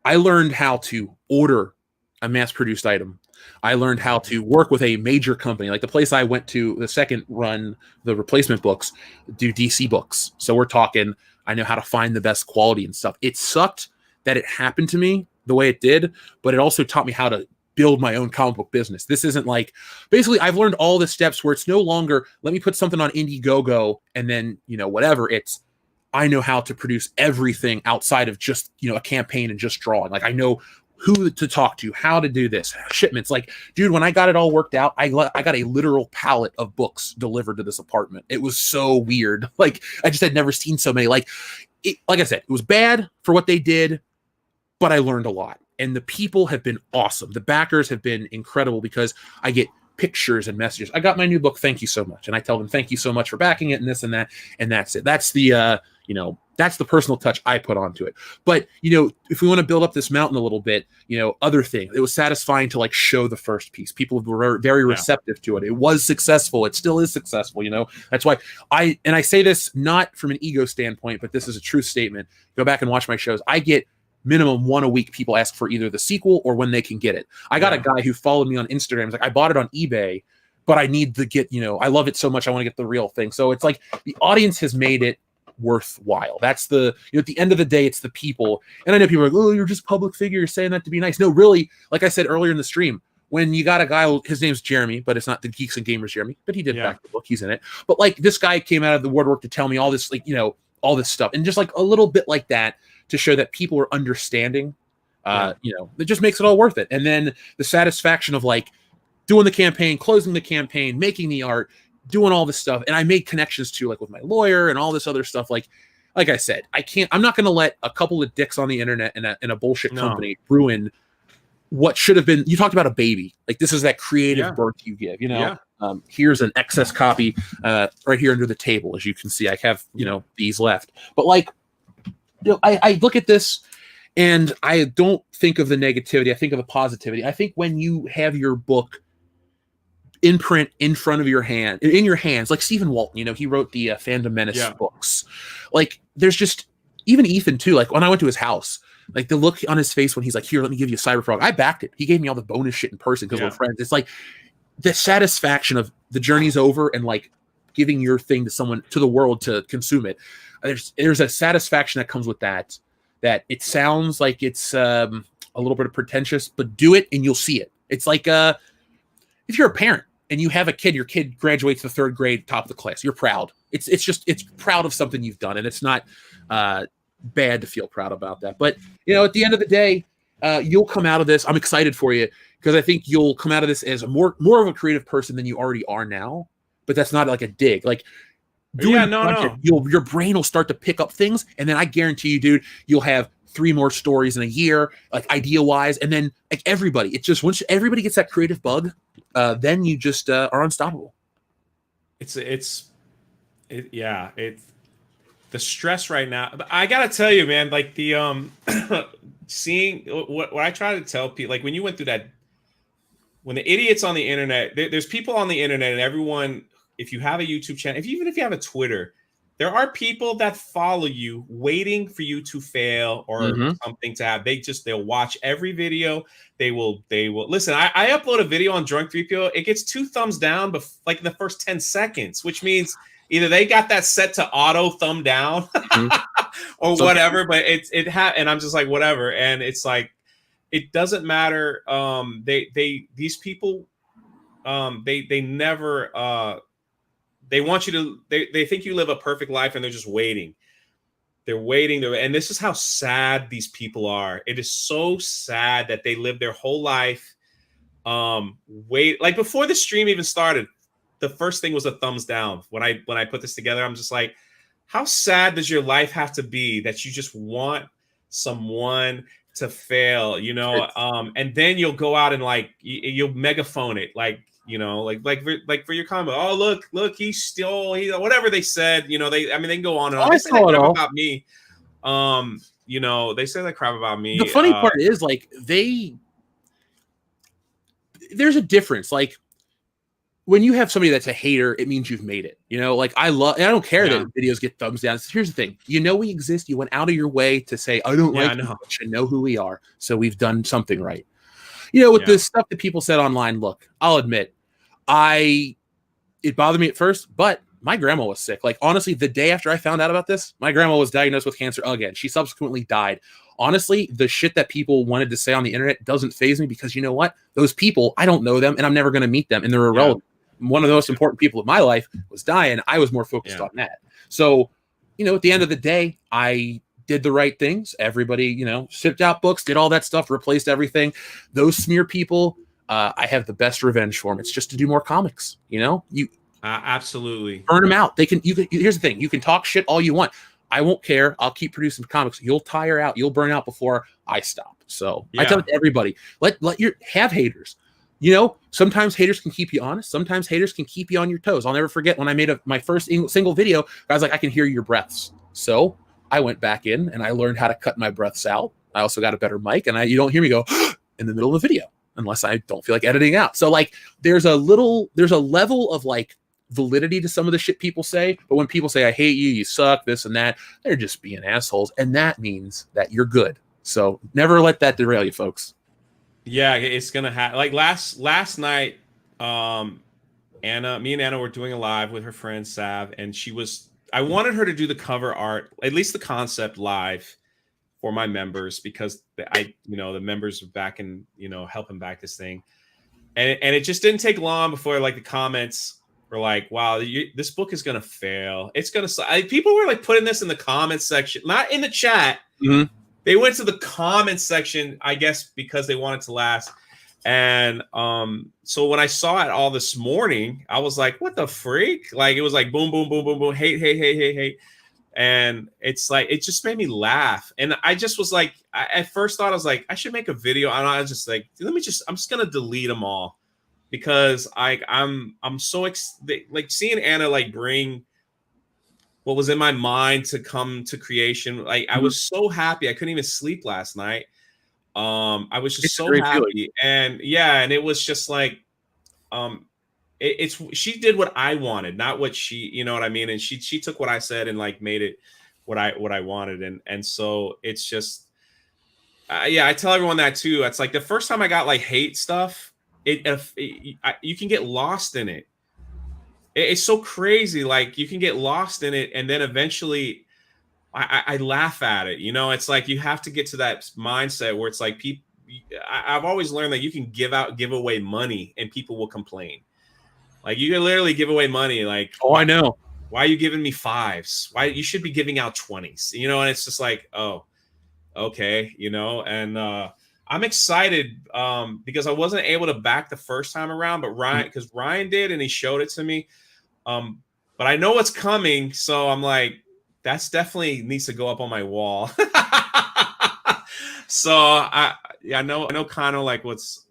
B: I learned how to order a mass-produced item. I learned how to work with a major company, like the place I went to, the second run, the replacement books, do DC books. So we're talking, I know how to find the best quality and stuff. It sucked that it happened to me the way it did, but it also taught me how to build my own comic book business. This isn't like, basically, I've learned all the steps where it's no longer, let me put something on Indiegogo and then, whatever. It's, I know how to produce everything outside of just, a campaign and just drawing. Like, I know who to talk to, how to do this, shipments. Like, dude, when I got it all worked out, I got a literal pallet of books delivered to this apartment. It was so weird. Like, I just had never seen so many. Like I said, it was bad for what they did, but I learned a lot. And the people have been awesome. The backers have been incredible, because I get pictures and messages. I got my new book. Thank you so much. And I tell them, thank you so much for backing it and this and that. And that's it. That's the, that's the personal touch I put onto it. But, if we want to build up this mountain a little bit, other things, it was satisfying to show the first piece. People were very receptive to it. It was successful. It still is successful. That's why I say this not from an ego standpoint, but this is a true statement. Go back and watch my shows. I get minimum one a week. People ask for either the sequel or when they can get it. I got a guy who followed me on Instagram. He's like, I bought it on eBay, but I need to get, I love it so much. I want to get the real thing. So it's like the audience has made it worthwhile. That's the, at the end of the day, it's the people. And I know people are like, oh, you're just public figure. You're saying that to be nice. No, really, like I said earlier in the stream, when you got a guy, his name's Jeremy, but it's not the Geeks and Gamers Jeremy, but he did back the book. He's in it. But this guy came out of the woodwork to tell me all this, all this stuff. And just a little bit like that to show that people are understanding. You know, it just makes it all worth it. And then the satisfaction of like doing the campaign, closing the campaign, making the art, doing all this stuff. And I made connections too, like with my lawyer and all this other stuff. Like I said, I'm not going to let a couple of dicks on the internet and a bullshit company ruin what should have been. You talked about a baby. Like this is that creative birth you give, you know. Here's an excess copy right here under the table. As you can see, I have, you know, these left. But like, you know, I look at this and I don't think of the negativity. I think of the positivity. I think when you have your book in print in front of your hand, in your hands, like Stephen Walton, you know, he wrote the Fandom Menace books. Like there's just, even Ethan too, like when I went to his house, like the look on his face when he's like, here, let me give you a Cyberfrog. I backed it. He gave me all the bonus shit in person because we're friends. It's like the satisfaction of the journey's over and like giving your thing to someone, to the world to consume it. There's a satisfaction that comes with that it sounds like it's a little bit of pretentious, but do it and you'll see it. It's like if you're a parent and you have a kid, your kid graduates the 3rd grade, top of the class, you're proud. It's proud of something you've done, and it's not bad to feel proud about that. But you know, at the end of the day, you'll come out of this. I'm excited for you because I think you'll come out of this as more of a creative person than you already are now. But that's not like a dig. Like your brain will start to pick up things, and then I guarantee you, dude, you'll have 3 more stories in a year, like idea wise, and then like everybody. It's just once everybody gets that creative bug, then you just are unstoppable. It's
A: the stress right now. But I gotta tell you, man, like the seeing what I try to tell people, like when you went through that, when the idiots on the internet, there's people on the internet, and everyone, if you have a YouTube channel, even if you have a Twitter, there are people that follow you waiting for you to fail or something to have. They'll watch every video. They will listen. I upload a video on Drunk3PO. It gets 2 thumbs down, but like in the first 10 seconds, which means either they got that set to auto thumb down or whatever, but and I'm just like, whatever. And it's like, it doesn't matter. These people, they never, they want you to, they think you live a perfect life, and they're just waiting. They're waiting. And this is how sad these people are. It is so sad that they live their whole life. Like before the stream even started, the first thing was a thumbs down. When I put this together, I'm just like, how sad does your life have to be that you just want someone to fail, you know? And then you'll go out and like, you'll megaphone it. Like, you know, like for your comment, oh, look, he whatever they said, you know, they can go on and on. They say that crap about me. You know, they say that crap about me.
B: The funny part is like there's a difference. Like when you have somebody that's a hater, it means you've made it. You know, like I don't care that videos get thumbs down. Here's the thing. You know we exist. You went out of your way to say, I don't like you. I know who we are. So we've done something right. You know, with the stuff that people said online, look, I'll admit, it bothered me at first, but my grandma was sick. Like, honestly, the day after I found out about this, my grandma was diagnosed with cancer again. She subsequently died. Honestly, the shit that people wanted to say on the internet doesn't faze me because you know what? Those people, I don't know them and I'm never going to meet them and they're irrelevant. One of the most important people of my life was dying. I was more focused on that. So, you know, at the end of the day, I did the right things. Everybody, you know, shipped out books, did all that stuff, replaced everything. Those smear people, I have the best revenge for them. It's just to do more comics. You know, you
A: absolutely
B: burn them out. Here's the thing: you can talk shit all you want. I won't care. I'll keep producing comics. You'll tire out. You'll burn out before I stop. So I tell it to everybody: let your have haters. You know, sometimes haters can keep you honest. Sometimes haters can keep you on your toes. I'll never forget when I made my first single video. I was like, I can hear your breaths. So I went back in and I learned how to cut my breaths out. I also got a better mic, and you don't hear me go in the middle of the video unless I don't feel like editing out. So like there's a level of like validity to some of the shit people say, but when people say I hate you, you suck, this and that, they're just being assholes, and that means that you're good. So never let that derail you, folks.
A: Yeah, it's gonna happen. Like last night, me and Anna were doing a live with her friend Sav, and I wanted her to do the cover art, at least the concept live for my members, because the members are back and, you know, helping back this thing. And it just didn't take long before like the comments were like, wow, this book is going to fail. It's going to, people were like putting this in the comments section, not in the chat, they went to the comment section, I guess, because they wanted to last. And so when I saw it all this morning, I was like, what the freak? Like, it was like boom, boom, boom, boom, boom, hate, hate, hate, hate, hate. And it's like, it just made me laugh. And I just was like, I at first thought I was like, I should make a video. And I was just like, I'm just going to delete them all, because I'm so like seeing Anna like bring what was in my mind to come to creation. Like, I was so happy. I couldn't even sleep last night. I was just so happy. Feeling. And yeah, and it was just like, it's she did what I wanted, not what she, you know what I mean? And she took what I said and like made it what I wanted. And so it's just, yeah, I tell everyone that too. It's like the first time I got like hate stuff, you can get lost in it. It's so crazy. Like, you can get lost in it, and then eventually I laugh at it. You know, it's like you have to get to that mindset where it's like people. I've always learned that you can give away money and people will complain. Like, you can literally give away money. Like,
B: oh, I know.
A: Why are you giving me 5s? Why you should be giving out 20s? You know, and it's just like, oh, okay, you know. And I'm excited because I wasn't able to back the first time around, but Ryan did, and he showed it to me. But I know what's coming, so I'm like, that's definitely needs to go up on my wall. So I know kind of like what's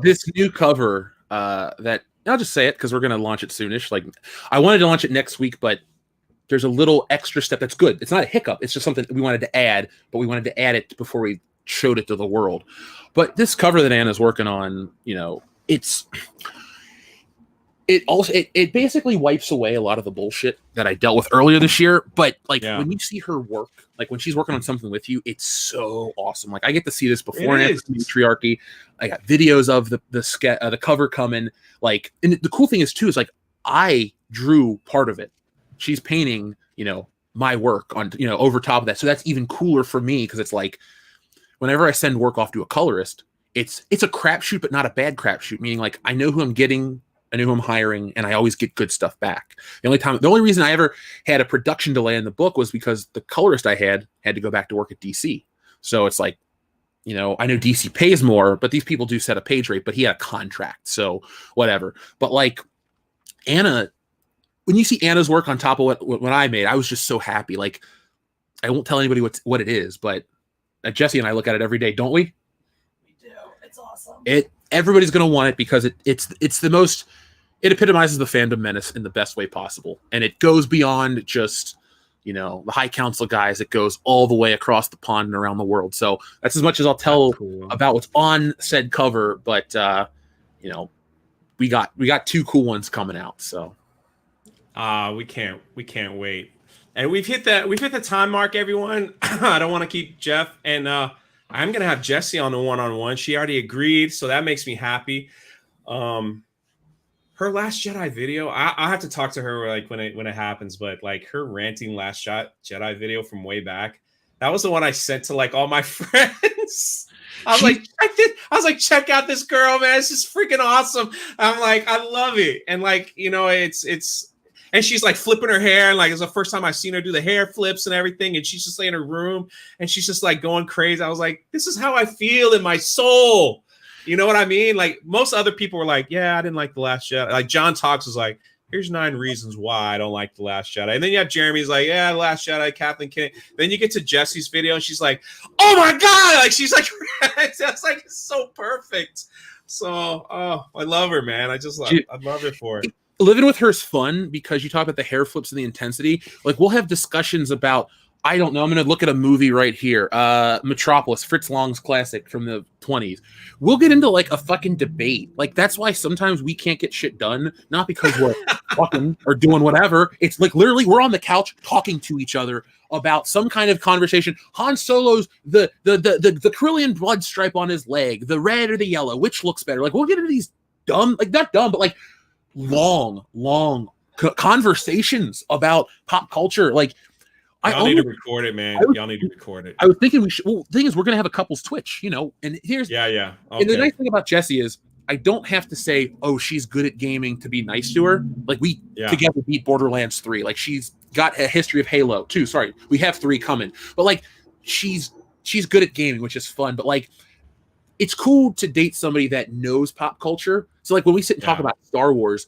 B: this new cover that I'll just say it because we're gonna launch it soonish. Like, I wanted to launch it next week, but there's a little extra step that's good. It's not a hiccup. It's just something that we wanted to add, but we wanted to add it before we showed it to the world. But this cover that Anna's working on, you know, it basically wipes away a lot of the bullshit that I dealt with earlier this year. But like, when you see her work, like when she's working on something with you, it's so awesome. Like, I get to see this before and after Matriarchy. I got videos of the cover coming. Like, and the cool thing is too, is like, I drew part of it. She's painting, you know, my work on, you know, over top of that. So that's even cooler for me, because it's like, whenever I send work off to a colorist, it's a crapshoot, but not a bad crapshoot. Meaning, like, I know who I'm getting, I know who I'm hiring, and I always get good stuff back. The only reason I ever had a production delay in the book was because the colorist I had to go back to work at DC. So it's like, you know, I know DC pays more, but these people do set a page rate, but he had a contract, so whatever. But like, Anna, when you see Anna's work on top of what I made, I was just so happy. Like, I won't tell anybody what it is, but Jesse and I look at it every day, don't we?
E: We do. It's awesome.
B: Everybody's gonna want it because it's the most. It epitomizes the fandom menace in the best way possible, and it goes beyond just, you know, the High Council guys. It goes all the way across the pond and around the world. So that's as much as I'll tell about what's on said cover. But you know, we got 2 cool ones coming out. So
A: we can't wait. And we've hit the time mark, everyone. I don't want to keep Jeff, and I'm gonna have Jessie on the one-on-one. She already agreed, so that makes me happy. Her Last Jedi video, I have to talk to her like when it happens, but like her ranting Last Jedi video from way back, that was the one I sent to like all my friends. I was like, check out this girl, man. It's just freaking awesome. I'm like, I love it. And like, you know, it's and she's like flipping her hair, and like it's the first time I've seen her do the hair flips and everything. And she's just like in her room and she's just like going crazy. I was like, this is how I feel in my soul. You know what I mean? Like, most other people were like, yeah, I didn't like The Last Jedi. Like, John Talks was like, here's 9 reasons why I don't like The Last Jedi. And then you have Jeremy's like, yeah, The Last Jedi, Kathleen Kennedy. Then you get to Jessie's video and she's like, oh my God. Like, she's like, that's like, it's so perfect. So, oh, I love her, man. I love her for it.
B: Living with her is fun because you talk about the hair flips and the intensity. Like, we'll have discussions about, I don't know, I'm going to look at a movie right here. Metropolis, Fritz Lang's classic from the 20s. We'll get into like a fucking debate. Like, that's why sometimes we can't get shit done. Not because we're fucking or doing whatever. It's like literally we're on the couch talking to each other about some kind of conversation. Han Solo's the Corellian blood stripe on his leg, the red or the yellow, which looks better. Like, we'll get into these dumb, like not dumb, but like long conversations about pop culture. Like,
A: Y'all need to record it, man. Y'all need to record it.
B: I was thinking we should. Well, the thing is, we're gonna have a couple's Twitch, you know. And here's
A: Okay.
B: And the nice thing about Jessie is, I don't have to say, oh, she's good at gaming to be nice to her. Like, we together beat Borderlands 3. Like, she's got a history of Halo 2. Sorry, we have 3 coming. But like, she's she's good at gaming, which is fun, but like it's cool to date somebody that knows pop culture. So like when we sit and talk about Star Wars,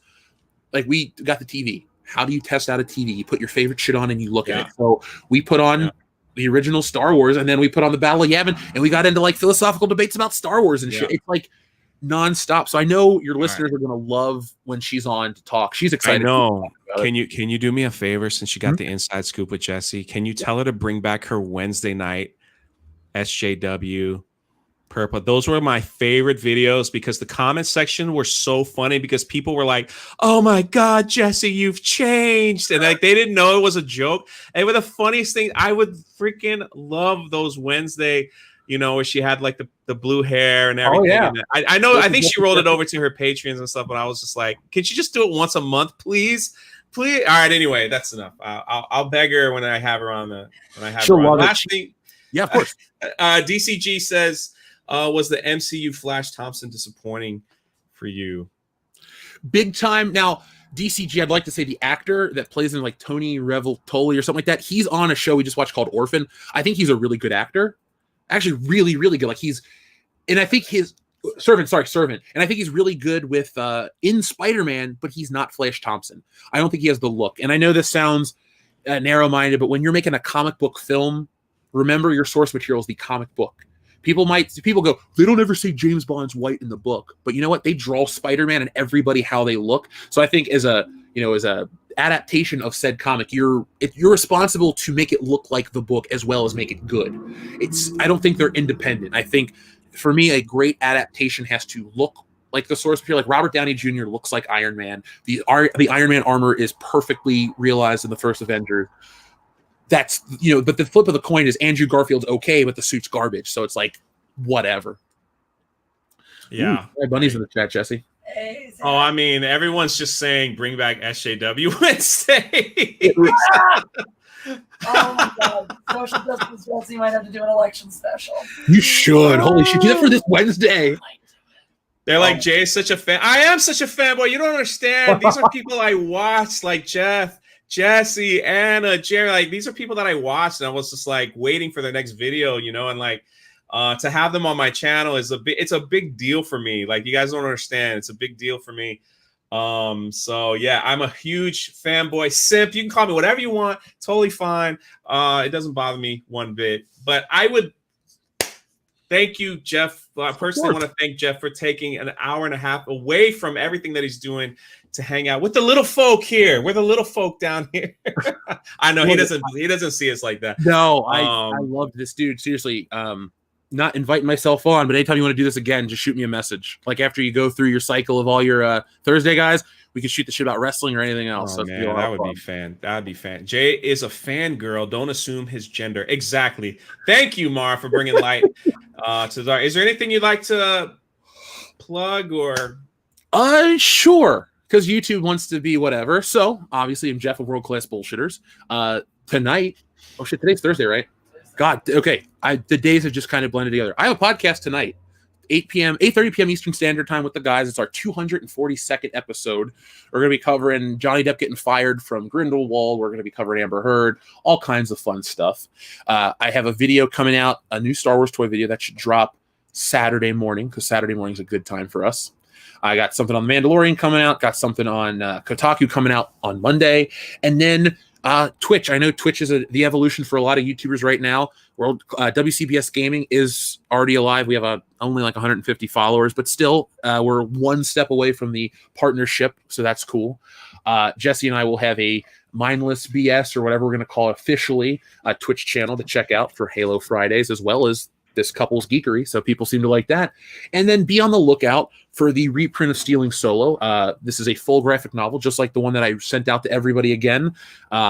B: like we got the TV. How do you test out a TV? You put your favorite shit on and you look at it. So we put on the original Star Wars, and then we put on the Battle of Yavin, and we got into like philosophical debates about Star Wars and shit. It's like nonstop. So I know your listeners are gonna love when she's on to talk. She's excited.
A: I know. Can you do me a favor since you got the inside scoop with Jessie? Can you tell her to bring back her Wednesday night SJW? Purple. Those were my favorite videos because the comment section were so funny because people were like, "Oh my God, Jessie, you've changed," and like they didn't know it was a joke. And with the funniest thing, I would freaking love those Wednesday, where she had like the blue hair and everything.
B: Oh, yeah.
A: I know. I think she rolled it over to her Patreons and stuff, but I was just like, "Can she just do it once a month, please?" Please. All right. Anyway, that's enough. I'll beg her when I have her on Last thing.
B: Yeah, of course.
A: DCG says. Was the MCU Flash Thompson disappointing for you?
B: Big time. Now, DCG, I'd like to say the actor that plays in like Tony Revoltoli or something like that, he's on a show we just watched called Orphan. I think he's a really good actor. Actually, really, really good. Like and I think Servant. And I think he's really good with in Spider-Man, but he's not Flash Thompson. I don't think he has the look. And I know this sounds narrow-minded, but when you're making a comic book film, remember your source material is the comic book. People go, they don't ever say James Bond's white in the book, but you know what? They draw Spider-Man and everybody how they look. So I think as a adaptation of said comic, you're responsible to make it look like the book as well as make it good. I don't think they're independent. I think for me, a great adaptation has to look like the source material. Like Robert Downey Jr. looks like Iron Man. The Iron Man armor is perfectly realized in the first Avengers. That's but the flip of the coin is Andrew Garfield's okay, but the suit's garbage. So it's like whatever.
A: Yeah.
B: Ooh, Bunny's in the chat, Jesse.
E: Hey,
A: oh, I mean, everyone's just saying bring back SJW Wednesday.
E: Oh my God. Social Justice Jesse might have to do an election special.
B: You should. Holy shit. Do that for this Wednesday.
A: They're like, Jay is such a fan. I am such a fanboy. You don't understand. These are people I watched, like Jeff, Jesse, Anna, Jerry. Like, these are people that I watched, and I was just like waiting for their next video, and like to have them on my channel it's a big deal for me. Like, you guys don't understand. It's a big deal for me. So yeah, I'm a huge fanboy, simp. You can call me whatever you want. Totally fine. It doesn't bother me one bit. But I would thank you, Jeff. I personally want to thank Jeff for taking an hour and a half away from everything that he's doing to hang out with the little folk here. We're the little folk down here. I know he doesn't see us like that.
B: No, I love this dude. Seriously. Not inviting myself on, but anytime you want to do this again, just shoot me a message. Like after you go through your cycle of all your Thursday guys, we could shoot the shit about wrestling or anything else.
A: Oh, man, that would be fan. That'd be fan. Jay is a fangirl. Don't assume his gender. Exactly. Thank you, Mar, for bringing light to the dark. Is there anything you'd like to plug or?
B: Sure. Because YouTube wants to be whatever. So obviously, I'm Jeff of World Class Bullshitters. Tonight, oh shit, today's Thursday, right? God, okay. The days have just kind of blended together. I have a podcast tonight, 8:30 p.m. Eastern Standard Time with the guys. It's our 242nd episode. We're going to be covering Johnny Depp getting fired from Grindelwald. We're going to be covering Amber Heard, all kinds of fun stuff. I have a video coming out, a new Star Wars toy video that should drop Saturday morning, because Saturday morning is a good time for us. I got something on The Mandalorian coming out, got something on Kotaku coming out on Monday, and then Twitch. I know Twitch is the evolution for a lot of YouTubers right now. WCBS Gaming is already alive. We have only like 150 followers, but still we're one step away from the partnership, so that's cool. Jesse and I will have a Mindless BS or whatever we're going to call it officially a Twitch channel to check out for Halo Fridays, as well as this couple's geekery, so people seem to like that. And then be on the lookout for the reprint of Stealing Solo. This is a full graphic novel, just like the one that I sent out to everybody again.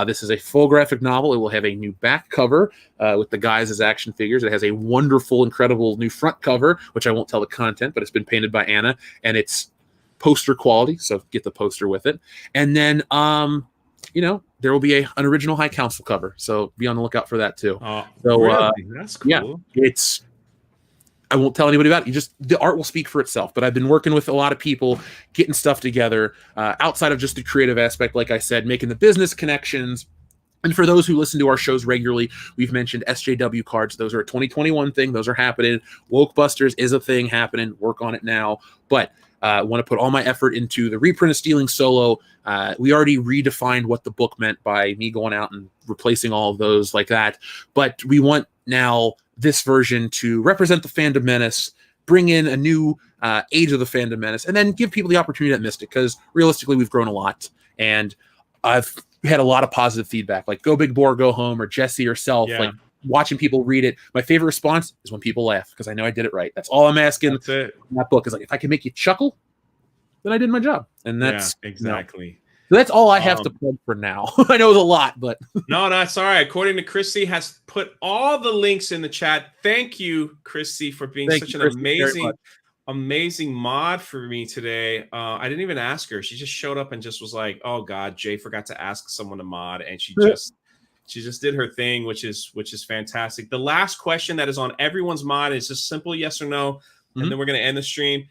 B: This is a full graphic novel. It will have a new back cover with the guys as action figures. It has a wonderful, incredible new front cover, which I won't tell the content, but it's been painted by Anna, and it's poster quality, so get the poster with it. And then, there will be an original High Council cover, so be on the lookout for that too. So
A: really? That's cool.
B: Yeah, I won't tell anybody about it. The art will speak for itself. But I've been working with a lot of people, getting stuff together outside of just the creative aspect. Like I said, making the business connections, And for those who listen to our shows regularly, we've mentioned SJW cards. Those are a 2021 thing. Those are happening. Woke Busters is a thing happening. Work on it now. But I want to put all my effort into the reprint of Stealing Solo. We already redefined what the book meant by me going out and replacing all of those like that. But we want now this version to represent the Fandom Menace, bring in a new age of the Fandom Menace, and then give people the opportunity that missed it. Because realistically, we've grown a lot. And I've had a lot of positive feedback, like Go Big Boar, Go Home, or Jesse herself, like watching people read it. My favorite response is when people laugh, because I know I did it right. That's all I'm asking.
A: That's it.
B: In that book is like, if I can make you chuckle, then I did my job. And that's
A: exactly.
B: So that's all I have to plug for now. I know it's a lot, but
A: no, it's all right. According to Chrissy, has put all the links in the chat. Thank you, Chrissy, for being such an amazing mod for me today. I didn't even ask her. She just showed up and just was like, "Oh God, Jay forgot to ask someone to mod," and she just did her thing, which is fantastic. The last question that is on everyone's mod is just simple yes or no, and then we're gonna end the stream.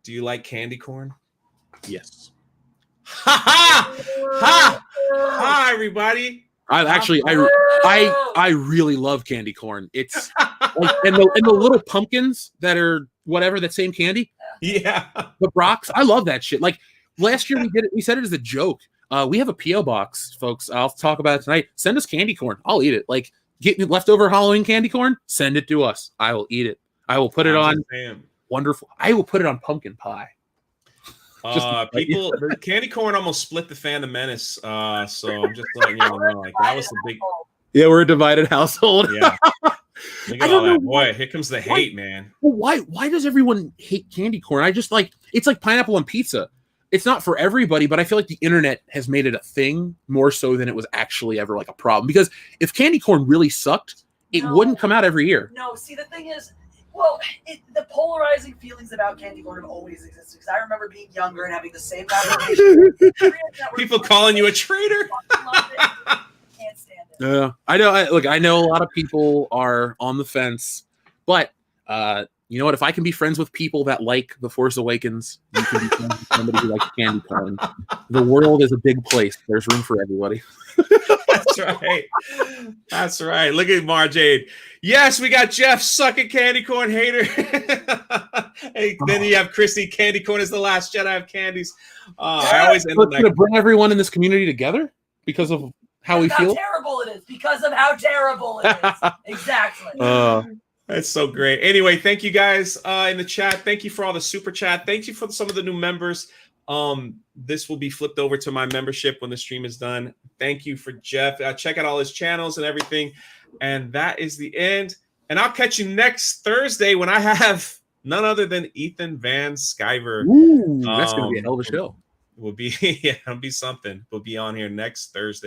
A: Do you like candy corn?
B: Yes.
A: Ha ha ha ha! Everybody.
B: I really love candy corn. It's like, and the little pumpkins that are whatever, that same candy.
A: Yeah.
B: The Brocs. I love that shit. Like last year we did it. We said it as a joke. We have a P.O. box, folks. I'll talk about it tonight. Send us candy corn. I'll eat it. Like get leftover Halloween candy corn. Send it to us. I will eat it. I will put it on. Wonderful. I will put it on pumpkin pie.
A: People, the candy corn almost split the Fandom Menace. So I'm just letting you know, like that was the big.
B: Yeah, we're a divided household.
A: Yeah. Look at all that. Boy, here comes the hate, man.
B: Why does everyone hate candy corn? I just like it's like pineapple on pizza. It's not for everybody, but I feel like the internet has made it a thing more so than it was actually ever like a problem. Because if candy corn really sucked, it wouldn't come out every year.
E: No, see, the thing is, well, the polarizing feelings about candy corn have always existed. Because I remember being younger and having the same conversation.
A: People calling you a traitor.
E: Can't stand it.
B: Yeah, I know. I know a lot of people are on the fence, but you know what? If I can be friends with people that like The Force Awakens, you can be friends with somebody who likes candy corn. The world is a big place. There's room for everybody.
A: That's right. That's right. Look at Marjade. Yes, we got Jeff sucking candy corn hater. Hey, then you have Chrissy. Candy corn is the last Jedi of candies. I always end
B: up going to bring everyone in this community together because of how we feel.
E: How terrible it is. Because of how terrible it is. Exactly.
A: That's so great. Anyway, thank you guys in the chat. Thank you for all the super chat. Thank you for some of the new members. This will be flipped over to my membership when the stream is done. Thank you for Jeff. Check out all his channels and everything. And that is the end. And I'll catch you next Thursday when I have none other than Ethan Van Sciver.
B: Ooh, that's going to be a hell of a show.
A: Will be it'll be something. We'll be on here next Thursday.